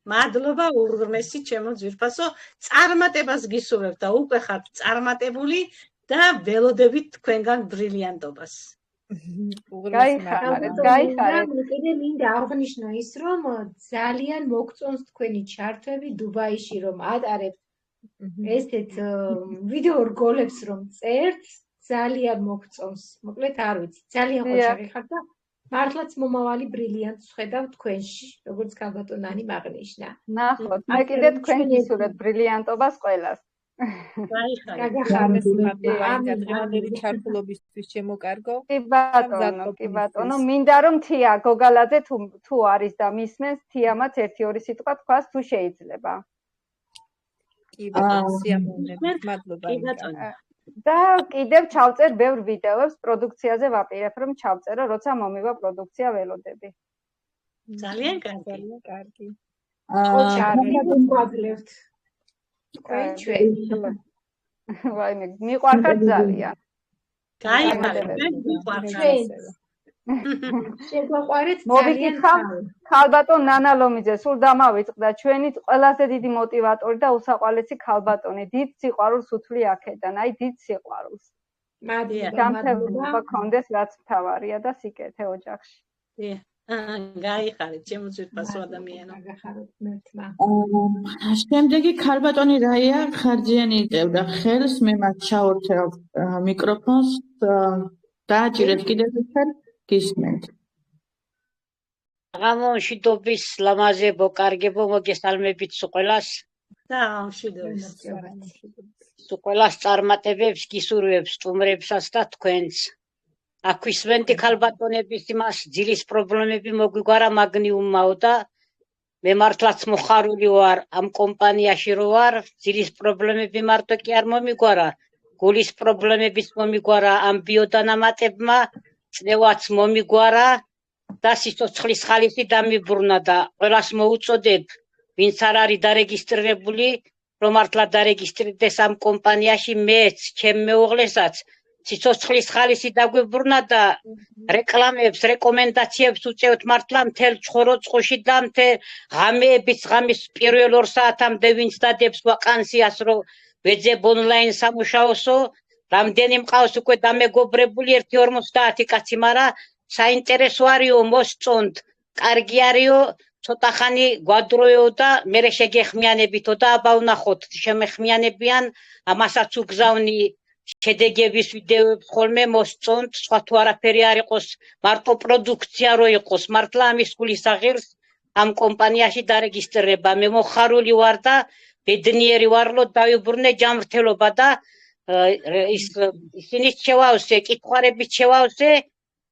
მადლობა უღრმესი ჩემო ძვირფასო, წარმატებას გისურვებთ და უკვე ხართ წარმატებული და ველოდებით თქვენგან ბრილიანტობას. გაიხარეთ. კიდე მინდა აღნიშნო ის, რომ ძალიან მოგწონს თქვენი ჩართვები დუბაიში, რომ ატარებთ ესეთ ვიდეო რგოლებს, რომ წერთ, ძალიან მოგწონს. მოკლედ არ ვიცი, ძალიან ხოჭაღი ხართ და მართლაც მომავალი ბრილიანტს ხედავ თქვენში, როგორც ქალბატონ ნანი აღნიშნა. ნახოთ, მე კიდე თქვენ გისურვებთ ბრილიანტობას ყველას. გადაღებული ჩართულობისთვის შემოკარგო. კი ბატონო, მინდა რომ თია გოგალაძე თუ არის და მისმენს, თიამაც 1-2 სიტყვა თქვას თუ შეიძლება. კი ბატონო, სიამოვნებით, მადლობა. და კიდევ ჩავწერ ბევრ ვიდეოებს პროდუქციაზე ვაპირებ რომ ჩავწერო, როცა მომივა პროდუქცია ველოდები. ძალიან კარგი. მოგვაძლევთ. ვაიმე, მიყვარხარ ძალიან. შეგვაყვარეთ მოგიკითხავ ქალბატონ ნანა ლომიძე, სულ დამავიწყდა ჩვენი ყველაზე დიდი მოტივატორი და უსაყვარლესი ქალბატონი. დიდ სიყვარულს უთვლი აქედან, აი დიდ სიყვარულს. გამთევნება გქონდეს, რაც მთავარია და სიკეთე ოჯახში. გაიხარეთ, ჩემო ძვირფასო ადამიანო. შემდეგი ქალბატონი რაია ხარჯიანი იწევდა ხელს, მე მას ჩაორჩევ მიკროფონს და ჭირეთ კიდევ ერთხელ გისმენთ. გამომშვიდობის ლამაზებო, კარგებო, მოგესალმებით ყველას. და მშვიდობის. ყველას წარმატებებს გისურვებს სტუმრებსაც და თქვენს. აქვისმენდი ქალბატონების იმას ძილის პრობლემები მოგვიგვარა მაგნიუმაო და მე მართლაც მოხარული ვარ ამ კომპანიაში რო ვარ, ძილის პრობლემები მარტო კი არ მომიგვარა, გულის პრობლემებიც მომიგვარა ამ ბიოდანამატებმა, წნევაც მომიგვარა და სიცოცხლის ხალისი დამიბრუნა და ყველას მოუწოდებ, ვინც არ არის დარეგისტრირებული, რომ მართლა დარეგისტრირდეს ამ კომპანიაში მეც, ჩემ მეუღლესაც სიცოცხლის ხალისი დაგვიბრუნა და რეკლამებს, რეკომენდაციებს უწევთ მართლა მთელ ჩხოროწყუში და მთელ ღამეებით ღამის პირველ 2 საათამდე ვინც დადებს ვაკანსიას რომ ვეძებ ონლაინ სამუშაოსო, რამდენი მყავს უკვე დამეგობრებული 1-50 კაცი, მაგრამ საინტერესო არისო, მოსწონთ, კარგი არისო, ცოტა ხანი გვადროეო და მერე შეგეხმიანებითო და აბა ვნახოთ, შემეხმიანებიან, ამასაც უგზავნი შედეგების ვიდეოებს ხოლმე მოსწონთ, სხვა თუ არაფერი არ იყოს, მარტო პროდუქცია რო იყოს, მართლა ამის გულის აღირს ამ კომპანიაში დარეგისტრირება. მე მოხარული ვარ და ბედნიერი ვარ, რომ დავიბრუნე ჯანმრთელობა და ისინი შევავსე, კითხვარებით შევავსე,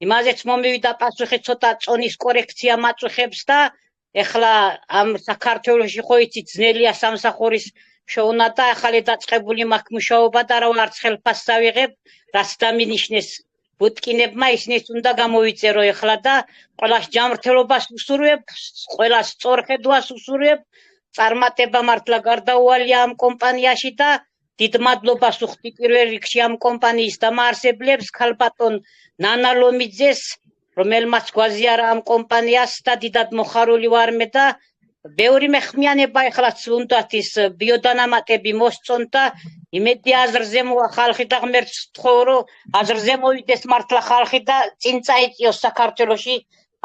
იმაზეც მომივიდა პასუხი, ცოტა წონის კორექცია მაწუხებს და ეხლა ამ საქართველოში ხო იცი ძნელია სამსახურის შოვნა და ახალი დაწყებული მაქვს მუშაობა და რა ვარ ხელფასს დავიღებ, რაც დამინიშნეს ბუტკინებმა, ისინიც უნდა გამოვიწერო ეხლა და ყველას ჯანმრთელობას ვუსურვებ, ყველას სწორხედვას ვუსურვებ, წარმატება მართლა გარდაუვალია ამ კომპანიაში და დიდ მადლობას ვუხდი პირველ რიგში ამ კომპანიის დამაარსებლებს, ქალბატონ ნანა ლომიძეს, რომელმაც გვაზიარა ამ კომპანიას და დიდად მოხარული ვარ მე და ბევრი მეხმიანება ეხლაც უნდათ ის ბიოდანამატები მოსწონთ და იმედი აზრზე მოვა ხალხი და ღმერთს ვთხოვ, რომ აზრზე მოვიდეს მართლა ხალხი და წინ წაიწიოს საქართველოში,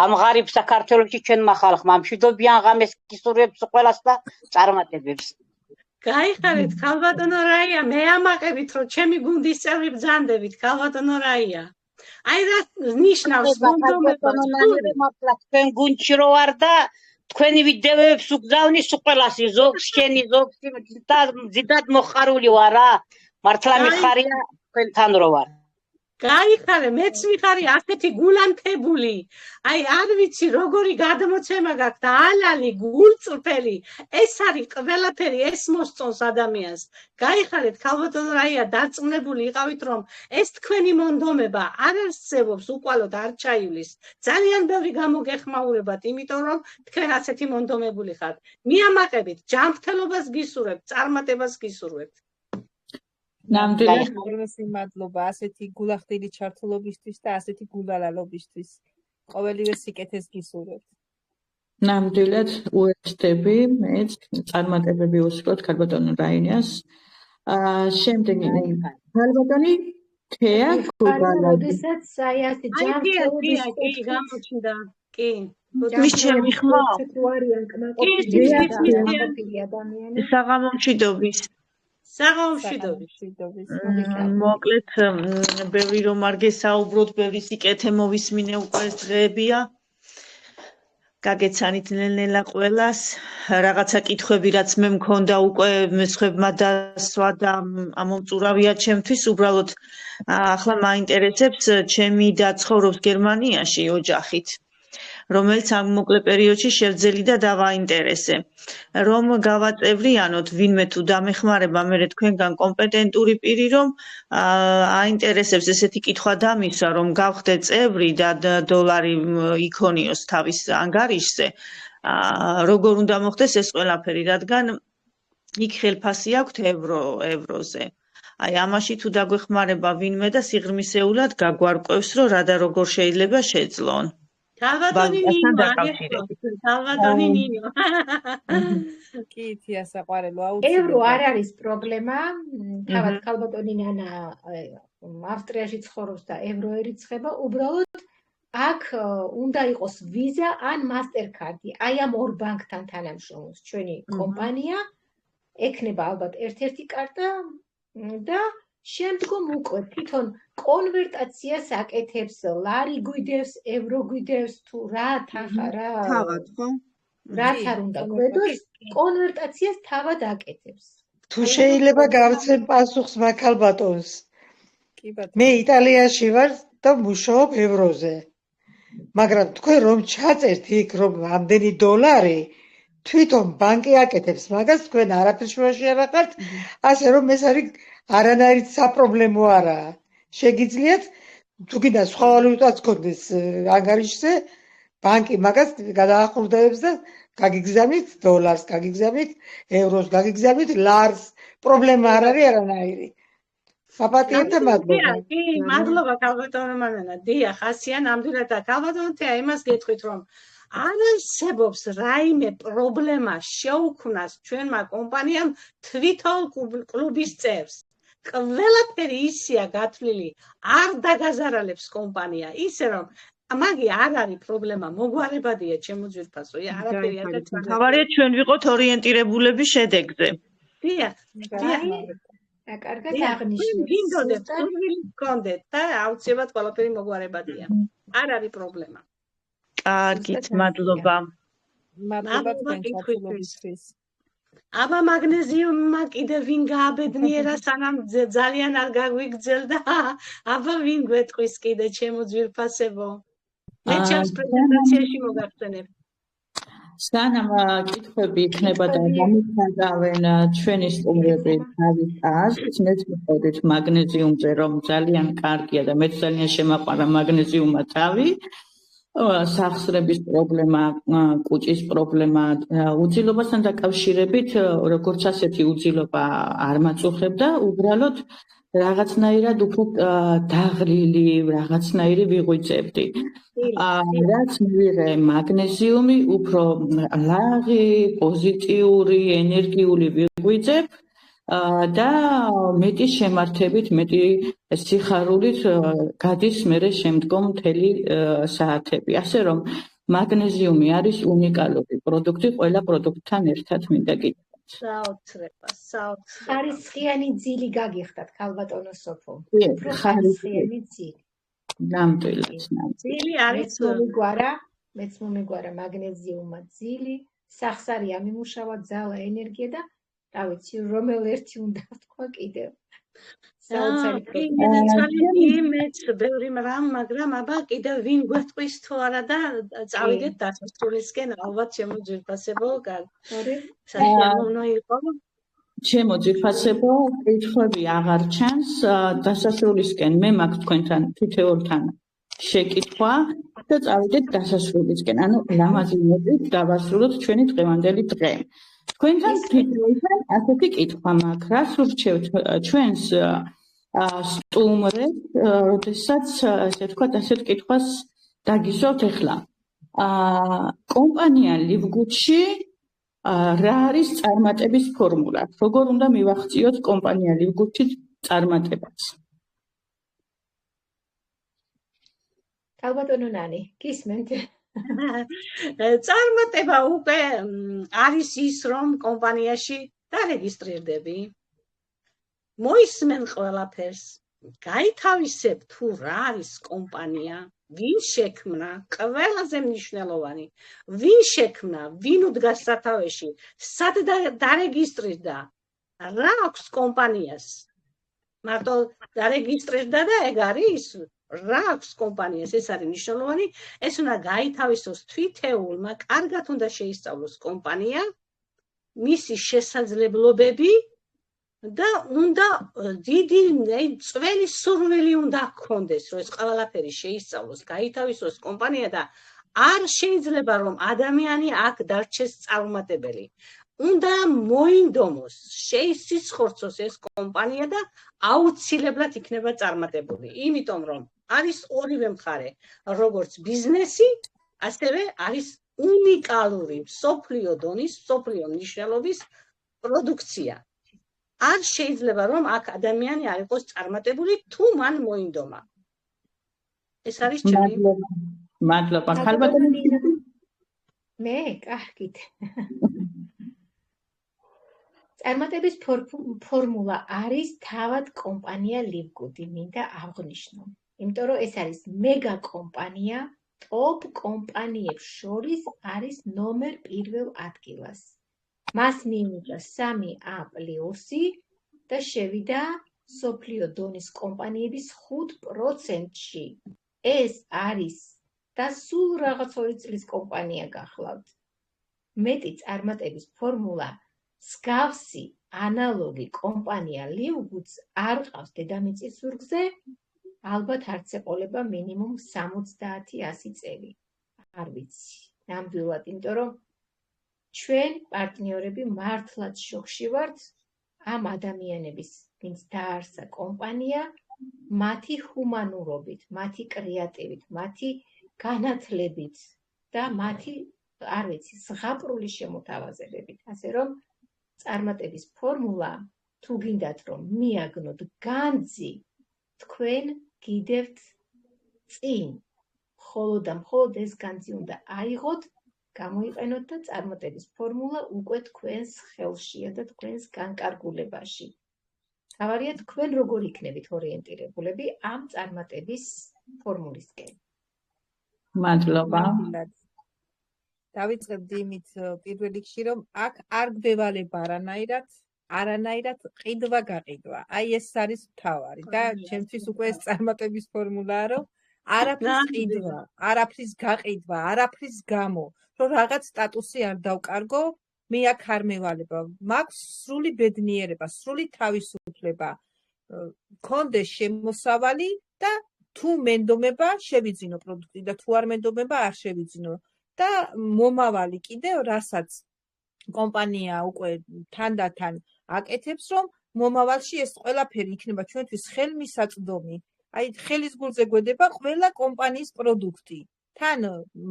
ამ ღარიბ საქართველოში ჩვენმა ხალხმა. მშვიდობიან ღამეს გისურვებს ყველას და წარმატებებს. გაიხარეთ ქალბატონო რაია, მე ამაყებით რომ ჩემი გუნდის წევრი ბრძანდებით ქალბატონო რაია. აი რა ნიშნავს ქალბატონო ნანა, მართლა თქვენ გუნდში რო ვარ და თქვენი ვიდეოებს უგზავნის ყველას, ზოგს შენი, ზოგს და ძირად მოხარული ვარ რა. მართლა მიხარია თქვენთან რო ვარ. გაიხარე, მეც მიხარი ასეთი გულანთებული. აი არ ვიცი როგორი გადმოცემა გაქვთ, ალალი, გულწრფელი. ეს არის ყველაფერი, ეს მოსწონს ადამიანს. გაიხარეთ ქალბატონო რაია, დარწმუნებული იყავით რომ ეს თქვენი მონდომება არ არსებობს უკვალოდ არჩაივლის. ძალიან ბევრი გამოგეხმაურებათ, იმიტომ რომ თქვენ ასეთი მონდომებული ხართ. მიამაყებით, ჯანმრთელობას გისურვებთ, წარმატებას გისურვებთ. ნამდვილად უღრმესი მადლობა ასეთი გულახდილი ჩართულობისთვის და ასეთი გულალალობისთვის. ყოველივე სიკეთეს გისურვებთ. ნამდვილად უერთდები, მეც წარმატებები უსურვოთ ქალბატონო რაინიას. შემდეგი ქალბატონი თეა გუგალაძე. როდესაც აი ასე ჯანმრთელობის კი გამოჩნდა. კი. მის ჩემი ხმა. საღამომშვიდობის. მოკლედ ბევრი რომ არ გესაუბროთ, ბევრი სიკეთე მოვისმინე უკვე ეს დღეებია. გაგეცანით ნელ-ნელა ყველას, რაღაცა კითხვები რაც მე მქონდა უკვე სხვებმა დასვა და ამომწურავია ჩემთვის, უბრალოდ ახლა მაინტერესებს ჩემი და ცხოვრობს გერმანიაში ოჯახით, რომელიც ამ მოკლე პერიოდში შევძელი და დავაინტერესე, რომ გავაწევრიანოთ ვინმე თუ დამეხმარება მე თქვენგან კომპეტენტური პირი, რომ აინტერესებს ესეთი კითხვა დამისვა, რომ გავხდე წევრი და დოლარი იქონიოს თავის ანგარიშზე, როგორ უნდა მოხდეს ეს ყველაფერი, რადგან იქ ხელფასი აქვთ ევროზე. აი ამაში თუ დაგვეხმარება ვინმე და სიღრმისეულად გაგვარკვევს, რომ რა და როგორ შეიძლება შეძლონ. Salvatoni Nino. კი, თია საყვარელო ევრო არ არის პრობლემა. თავად ქალბატონი ნანა ავსტრიაში ცხოვრობს და ევრო ერიცხება. უბრალოდ აქ უნდა იყოს ვიზა ან მასტერკარდი. აი ამ ორ ბანკთან თანამშრომლობს ჩვენი კომპანია. ექნება ალბათ ერთ-ერთი კარტა და შემდგომ უკვე თვითონ კონვერტაციას აკეთებს, ლარი გვიდევს, ევრო გვიდევს თუ რა თანხა რა. თავად ხო? რაც არ უნდა გვედოს, კონვერტაციას თავად აკეთებს. თუ შეიძლება გავცემ პასუხს მაგალბატონს. მე იტალიაში ვარ და მუშაობ ევროზე. მაგრამ თქვენ რომ ჩაწერთ იქ რომ ამდენი დოლარი თვითონ ბანკი აკეთებს მაგას, თქვენ არაფერს შუაში არ ახართ, ასე რომ ეს არის არანაირი საპრობლემო არაა. შეგიძლიათ თუ კიდე სხვა ვალუტაც გქონდეს ანგარიშზე, ბანკი მაგას გადაახურდებს და გაგიგზავნით დოლარს, გაგიგზავნით ევროს, გაგიგზავნით ლარს. პრობლემა არ არის არანაირი. Papatiem და მადლობა. კი, მადლობა ქალბატონო მანანა. დიახ, ასია ნამდვილად და ქალბატონო თეა იმას გეტყვით რომ არ არსებობს რაიმე პრობლემა შეუქმნას ჩვენმა კომპანიამ თვითონ კლუბის წევრს. ყველაფერი ისეა გათვლილი, არ დაგაზარალებს კომპანია, ისე რომ მაგი არ არის პრობლემა, მოგვარებადია ჩემო ძვირფასო, არაფერი არ გაჩვენებს. თავარია ჩვენ ვიყოთ ორიენტირებულები შედეგზე. დიახ, დიახ. კარგად აღნიშნეთ. გინდოდეთ, სურვილი გქონდეთ და აუცილებლად ყველაფერი მოგვარებადია. არ არის პრობლემა. კარგით, მადლობა. მადლობა თქვენთვის. აბა მაგნეზიუმმა კიდე ვინ გააბედნიერა სანამ ძალიან არ გაგვიგრძელდა. აბა ვინ გვეტყვის კიდე ჩემო ძვირფასებო. მე ჩემს პრეზენტაციაში მოგახსენებ. სანამ კითხვები იქნება და გამიხადავენ ჩვენი სტუმრები თავის აზრს, მეც მივხვდით მაგნეზიუმზე, რომ ძალიან კარგია და მეც ძალიან შემაყვარა მაგნეზიუმა თავი. სახსრების პრობლემა, კუჭის პრობლემა, უძილობასთან დაკავშირებით, როგორც ასეთი უძილობა არ მაწუხებდა, უბრალოდ რაღაცნაირად უფრო დაღლილი, რაღაცნაირი ვიღვიძებდი. რაც მივიღე მაგნეზიუმი, უფრო ლაღი, პოზიტიური, ენერგიული ვიღვიძებ და მეტი შემართებით, მეტი სიხარულით გადის მერე შემდგომ მთელი საათები. ასე რომ მაგნეზიუმი არის უნიკალური პროდუქტი ყველა პროდუქტთან ერთად მინდა გითხრათ. საოცრება. ხარისხიანი ძილი გაგიხდათ ქალბატონო სოფო. ხარისხიანი ძილი. ნამდვილად. ძილი არის მეც მომეგვარა მაგნეზიუმა ძილი, სახსარი ამიმუშავა ძალა, ენერგია და რა ვიცი, რომელ ერთი უნდა ვთქვა კიდევ. საოცარი პროდუქტი. მეც ბევრი მაგრამ აბა კიდევ ვინ გვეტყვის თუ არა და წავიდეთ დასასრულისკენ, ალბათ ჩემო ძვირფასებო, სასიამოვნო იყო. ჩემო ძვირფასებო, კითხვები აღარ ჩანს დასასრულისკენ. მე მაქვს თქვენთან თითოეულთან შეკითხვა და წავიდეთ დასასრულისკენ. ანუ ლამაზი მოდით დავასრულოთ ჩვენი დღევანდელი დღე. თქვენთან თვითონ ასეთი კითხვა მაქვს, რას ურჩევთ ჩვენს სტუმრებს, როდესაც ესე ვთქვათ, ასეთ კითხვას დაგისვათ ახლა. კომპანია ლივგუდში რა არის წარმატების ფორმულა? როგორ უნდა მივახციოთ კომპანია ლივგუდში წარმატებას? ალბათონო ნანი, გისმენთ? წარმატება უკვე არის ის, რომ კომპანიაში დარეგისტრირდები. მოისმენ ყველაფერს, გაითავისებ თუ რა არის კომპანია, ვინ შექმნა, ყველაზე მნიშვნელოვანი, ვინ შექმნა, ვინ უდგას სათავეში, სად დარეგისტრირდა, რა აქვს კომპანიას. მარტო დარეგისტრირდა და ეგ არის, რა აქვს კომპანიას, ეს არის მნიშვნელოვანი, ეს უნდა გაითავისოს თვითეულმა, კარგად უნდა შეისწავლოს კომპანია, მისი შესაძლებლობები და უნდა დიდი წველი სურვილი უნდა ჰქონდეს, რომ ეს ყველაფერი შეისწავლოს, გაითავისოს კომპანია და არ შეიძლება რომ ადამიანი აქ დარჩეს წარუმატებელი. უნდა მოინდომოს, შეისხორცოს ეს კომპანია და აუცილებლად იქნება წარმატებული. იმიტომ რომ არის ორივე მხარე, როგორც ბიზნესი, ასევე არის უნიკალური მსოფლიო დონის, მსოფლიო მნიშვნელობის პროდუქცია. არ შეიძლება რომ აქ ადამიანი არ იყოს წარმატებული თუ მან მოინდომა. ეს არის ჩემი. მადლობა. ხალბატონო მე კარგით. წარმატების ფორმულა არის თავად კომპანია ლივგუდი, მინდა აღვნიშნო. იმიტომ რომ ეს არის მეგა კომპანია, ტოპ კომპანიებს შორის არის ნომერ პირველ ადგილას. მას მიუღია 3A+ და შევიდა სოფლიო დონის კომპანიების 5%-ში. ეს არის და სულ რაღაც 2 წლის კომპანია გახლავთ. მეტი წარმატების ფორმულა, მსგავსი ანალოგი კომპანია ლივგუდს არ ყავს დედამიწის ზურგზე, ალბათ არც ეყოლება მინიმუმ 70-100 წელი. არ ვიცი, ნამდვილად, იმიტომ რომ ჩვენ პარტნიორები მართლაც შოქში ვართ ამ ადამიანების, ვინც დაარსა კომპანია, მათი ჰუმანურობით, მათი კრეატივით, მათი განათლებით და მათი, არ ვიცი, ზღაპრული შემოთავაზებებით. ასე რომ წარმატების ფორმულა, თუ გინდათ რომ მიაგნოთ განძი, თქვენ გიდევთ წინ. მხოლოდ და მხოლოდ ეს განძი უნდა აიღოთ, გამოიყენოთ და წარმატების ფორმულა უკვე თქვენს ხელშია და თქვენს განკარგულებაში. თავარია თქვენ როგორ იქნებით ორიენტირებულები ამ წარმატების ფორმულისკენ. მადლობა. დავიწყებდი იმით პირველ რიგში, რომ აქ არ გვევალება არანაირად ყიდვა-გაყიდვა. აი ეს არის მთავარი და ჩემთვის უკვე ეს წარმატების ფორმულაა, რომ არაფრის ყიდვა, არაფრის გაყიდვა, არაფრის გამო, რომ რაღაც სტატუსი არ დავკარგო, მე აქ არ მევალება. მაქვს სრული ბედნიერება, სრული თავისუფლება, მქონდეს შემოსავალი და თუ მენდომება შევიძინო პროდუქტი და თუ არ მენდომება არ შევიძინო. და მომავალი კიდევ, რასაც კომპანია უკვე თანდათან აკეთებს, რომ მომავალში ეს ყველაფერი იქნება ჩვენთვის ხელმისაწვდომი. აი ხელის გულზე გვედება ყველა კომპანიის პროდუქტი. თან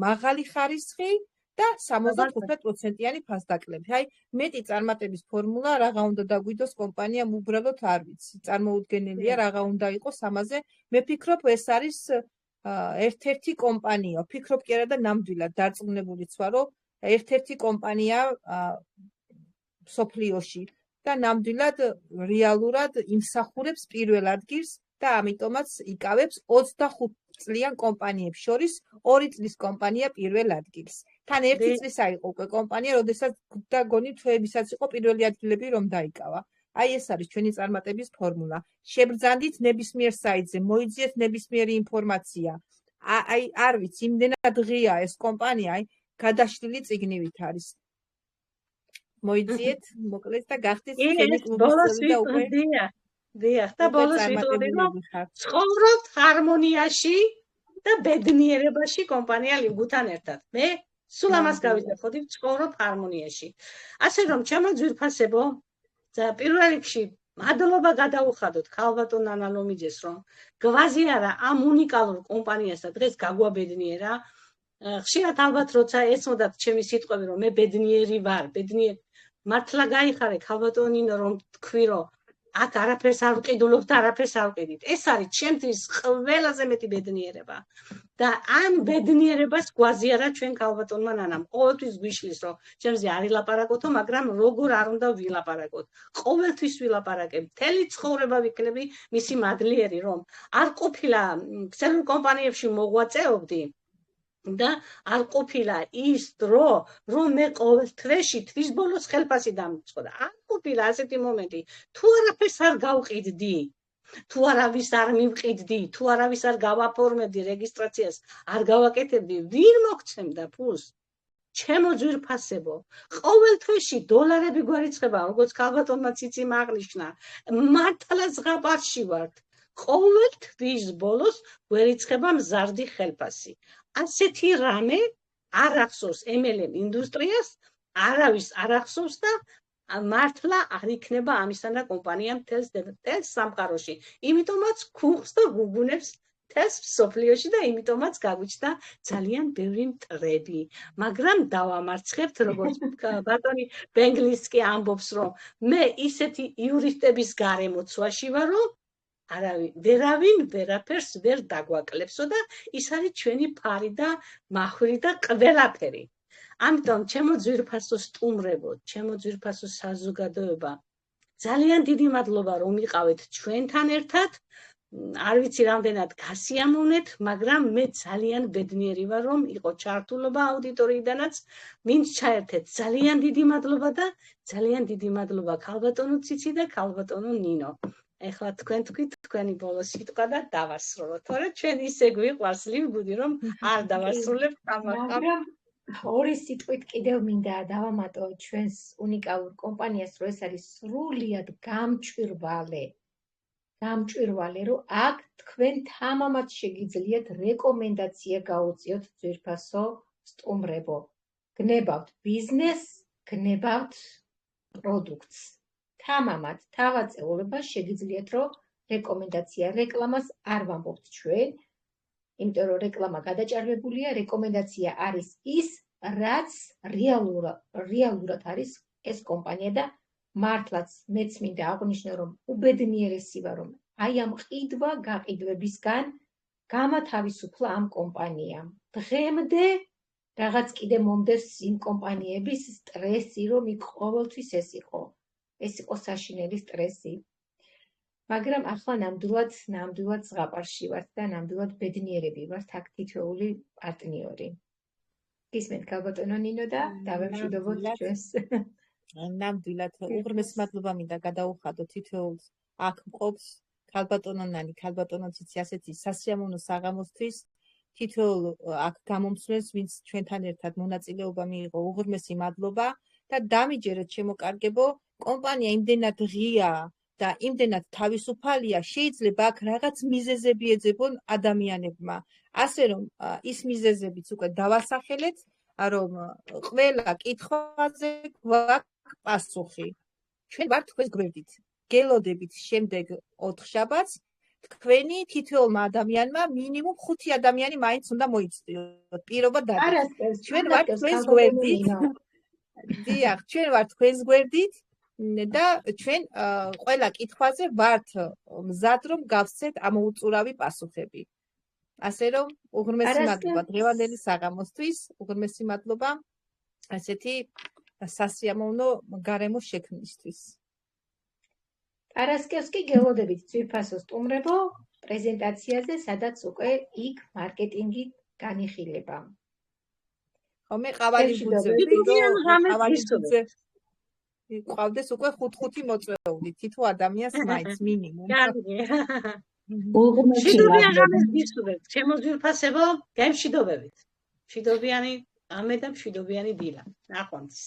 მაღალი ხარისხი და 75%-იანი ფასდაკლები. აი მეტი წარმატების ფორმულა რაღა უნდა დაგვიდოს კომპანიამ უბრალოდ არ ვიცი. წარმოუდგენელია რაღა უნდა იყოს ამაზე. მე ფიქრობ ეს არის ერთ-ერთი კომპანია, ფიქრობ კი არა და ნამდვილად დარწმუნებულიც ვარ, რომ ერთ-ერთი კომპანია სოფლიოში და ნამდვილად რეალურად იმსახურებს პირველ ადგილს და ამიტომაც იკავებს 25 წლიან კომპანიებს შორის 2 წლის კომპანია პირველ ადგილს. თან 1 წლის აიყო უკვე კომპანია, როდესაც და გონი თვეებისაც იყო პირველი ადგილები რომ დაიკავა. აი ეს არის ჩვენი წარმატების ფორმულა. შებრძანდით ნებისმიერ საიტზე, მოიძიეთ ნებისმიერი ინფორმაცია. აი არ ვიცი, იმდენად ღია ეს კომპანია, აი გადაშლილი წიგნივით არის. მოიძიეთ, მოკლედ და გახდეთ ჩვენი კლუბის წევრი და უკვე დიახ, და ბოლოს ვიტყოდი, რომ ცხოვრობთ ჰარმონიაში და ბედნიერებაში კომპანია ლივგუდთან ერთად. მე სულ ამას გავიძახოდი, ვცხოვრობ ჰარმონიაში. ასე რომ, ჩემო ძვირფასებო, პირველ რიგში მადლობა გადაუხადოთ ქალბატონ ნანა ლომიძეს, რომ გვაზი არა ამ უნიკალურ კომპანიას და დღეს გაგვაბედნიერა. ხშირად ალბათ როცა ესმოდათ ჩემი სიტყვები, რომ მე ბედნიერი ვარ, მართლა გაიხარე ქალბატონ ნინო, რომ თქვი, რომ აქ არაფერს არ ვყიდულობ და არაფერს არ ვყიდით. ეს არის ჩემთვის ყველაზე მეტი ბედნიერება. და ამ ბედნიერებას გვაზიარა ჩვენ ქალბატონმა ნანამ. ყოველთვის გვიშლის, რომ ჩემზე არ ილაპარაკოთო, მაგრამ როგორ არ უნდა ვილაპარაკოთ. ყოველთვის ვილაპარაკებ. მთელი ცხოვრება ვიქნები მისი მადლიერი, რომ არ ყოფილა ქსელურ კომპანიებში მოღვაწეობდი. და არ ყოფილა ის დრო, რომ მე ყოველ თვეში თვის ბოლოს ხელფასი დამიწყდა. არ ყოფილა ასეთი მომენტი. თუ არაფერს არ გავყიდდი, თუ არავის არ მივყიდდი, თუ არავის არ გავაფორმებდი რეგისტრაციას, არ გავაკეთებდი, ვინ მოგცემდა ფულს? ჩემო ძვირფასებო, ყოველ თვეში დოლარები გვარიცხება, როგორც ქალბატონმა ციციმ აღნიშნა, მართლა ზღაპარში ვართ. ყოველ თვის ბოლოს გვერიცხება მზარდი ხელფასი. ასეთი რამე არ ახსოვს MLM ინდუსტრიას, არავის არ ახსოვს და მართლა არ იქნება ამისანა კომპანია მთელს სამყაროში. იმიტომაც ქუხს და გუგუნებს მთელს მსოფლიოში და იმიტომაც გაგვიჩნდა ძალიან ბევრი მტრები. მაგრამ დავამარცხებთ, როგორც ბატონი ბენგლისკი ამბობს, რომ მე ისეთი იურისტების გარემოცვაში ვარ, რომ ვერავინ ვერაფერს ვერ დაგვაკლებსო და ის არის ჩვენი ფარი და მახვილი და ყველაფერი. ამიტომ ჩემო ძვირფასო სტუმრებო, ჩემო ძვირფასო საზოგადოება, ძალიან დიდი მადლობა რომ იყავით ჩვენთან ერთად. არ ვიცი რამდენად გასიამოვნეთ, მაგრამ მე ძალიან ბედნიერი ვარ რომ იყო ჩართულობა აუდიტორიიდანაც, ვინც ჩაერთეთ. ძალიან დიდი მადლობა და ძალიან დიდი მადლობა ქალბატონო ციცი და ქალბატონო ნინო. ეხლა თქვენ თქვით თქვენი ბოლო სიტყვა და დავასრულოთ. თორე ჩვენ ისე გვიყვარს ლივგუდი რომ არ დავასრულებთ ამას. მაგრამ ორი სიტყვით კიდევ მინდა დავამატო ჩვენს უნიკალურ კომპანიას, რომ ეს არის სრულიად გამჭვირვალე, რომ აქ თქვენ თამამად შეგიძლიათ რეკომენდაცია გაუწიოთ ძვირფასო სტუმრებო. გნებავთ ბიზნესს, გნებავთ პროდუქტს. თამამად თავაწეულობას შეგიძლიათ, რომ რეკომენდაცია რეკლამას არ ვამბობთ ჩვენ, იმიტომ რომ რეკლამა გადაჭარბებულია, რეკომენდაცია არის ის, რაც რეალურად არის ეს კომპანია და მართლაც მეც მინდა აღვნიშნო, რომ უბედნიერესი ვარ, რომ აი ამ ყიდვა-გაყიდვებისგან გამათავისუფლა ამ კომპანიამ. დღემდე რაღაც კიდე მომდეს იმ კომპანიების სტრესი, რომ იქ ყოველთვის ეს იყო საშინელი სტრესი. მაგრამ ახლა ნამდვილად ზღაპარში ვართ და ნამდვილად ბედნიერები ვართ აქ თითოეული პარტნიორი. გისმენთ ქალბატონო ნინო და დავემშვიდობოთ ჩვენს. ნამდვილად უღრმესი მადლობა მინდა გადაუხადო თითოეულს აქ მყოფს ქალბატონო ნანი, ქალბატონო ციცი ასეთი სასიამოვნო საღამოსთვის. თითოეულ აქ გამომცვლელს, ვინც ჩვენთან ერთად მონაწილეობა მიიღო, უღრმესი მადლობა და დამიჯერეთ შემოკარგებო, კომპანია იმდენად ღიაა და იმდენად თავისუფალია, შეიძლება აქ რაღაც მიზეზები ეძებონ ადამიანებმა. ასე რომ ის მიზეზებიც უკვე დავასახელეთ, რომ ყველა კითხვაზე გვაქვს პასუხი. ჩვენ ვართ თქვენს გვერდით. გელოდებით შემდეგ 4 შაბათს თქვენი თითოეულმა ადამიანმა მინიმუმ 5 ადამიანი მაინც უნდა მოიწვიოთ. პირობა დადეთ. ჩვენ ვართ თქვენს გვერდით. დიახ, ჩვენ ვართ თქვენს გვერდით. და ჩვენ ყველა კითხვაზე ვართ მზად რომ გავსცეთ ამოუწურავი პასუხები. ასე რომ უღრმესი მადლობა დღევანდელი საღამოსთვის, უღრმესი მადლობა ასეთი სასიამოვნო გარემოს შექმნისთვის. პარასკევსკი გელოდებით ძვირფასო სტუმრებო პრეზენტაციაზე, სადაც უკვე იქ მარკეტინგი განიხილება. ხომე ყავალი ბუძები. ყავდეს უკვე 5 მოწვეული თითო ადამიანს მაინც მინიმუმ. მშვიდობიან ღამეს გისურვებთ, ჩემო ძვირფასებო, გემშვიდობებით. მშვიდობიანი ამე და მშვიდობიანი დილა. ნახვამდის.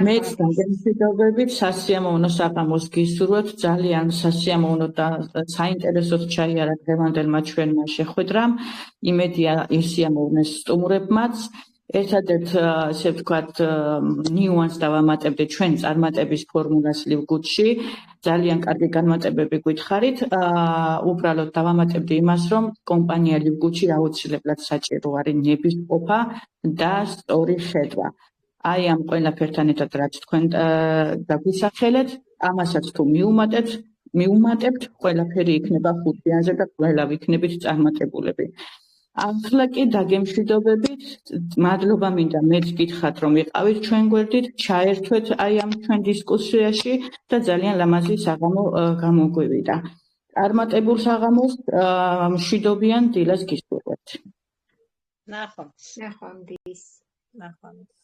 მეც გემშვიდობებით, სასიამოვნო საღამოს გისურვებთ, ძალიან სასიამოვნო და საინტერესოდ ჩაიარა დღევანდელმა ჩვენმა შეხვედრამ. იმედია ისიამოვნეს სტუმრებმაც. ერთადერთ ასე ვთქვათ ნიუანსს დავამატებდი ჩვენ წარმატების ფორმულას ლივგუთში. ძალიან კარგი განმარტებები გითხარით. უბრალოდ დავამატებდი იმას, რომ კომპანია ლივგუთში აუცილებლად საჭირო არის ნებისყოფა და სწორი ხედვა. აი ამ ყველაფერთან ერთად რაც თქვენ დაგვისახელეთ, ამასაც თუ მიუმატებთ, ყველაფერი იქნება ხუთიანზე და ყველა ვიქნებით წარმატებულები. ახლა კი დაგემშვიდობებით, მადლობა მინდა მეც გითხრათ, რომ იყავით ჩვენ გვერდით, ჩაერთვეთ აი ამ ჩვენ დისკუსიაში და ძალიან ლამაზი საღამო გამოგვივიდა. წარმატებულ საღამოს, მშვიდობიან დილას გისურვებთ. ნახვამდის. ნახვამდის. ნახვამდის.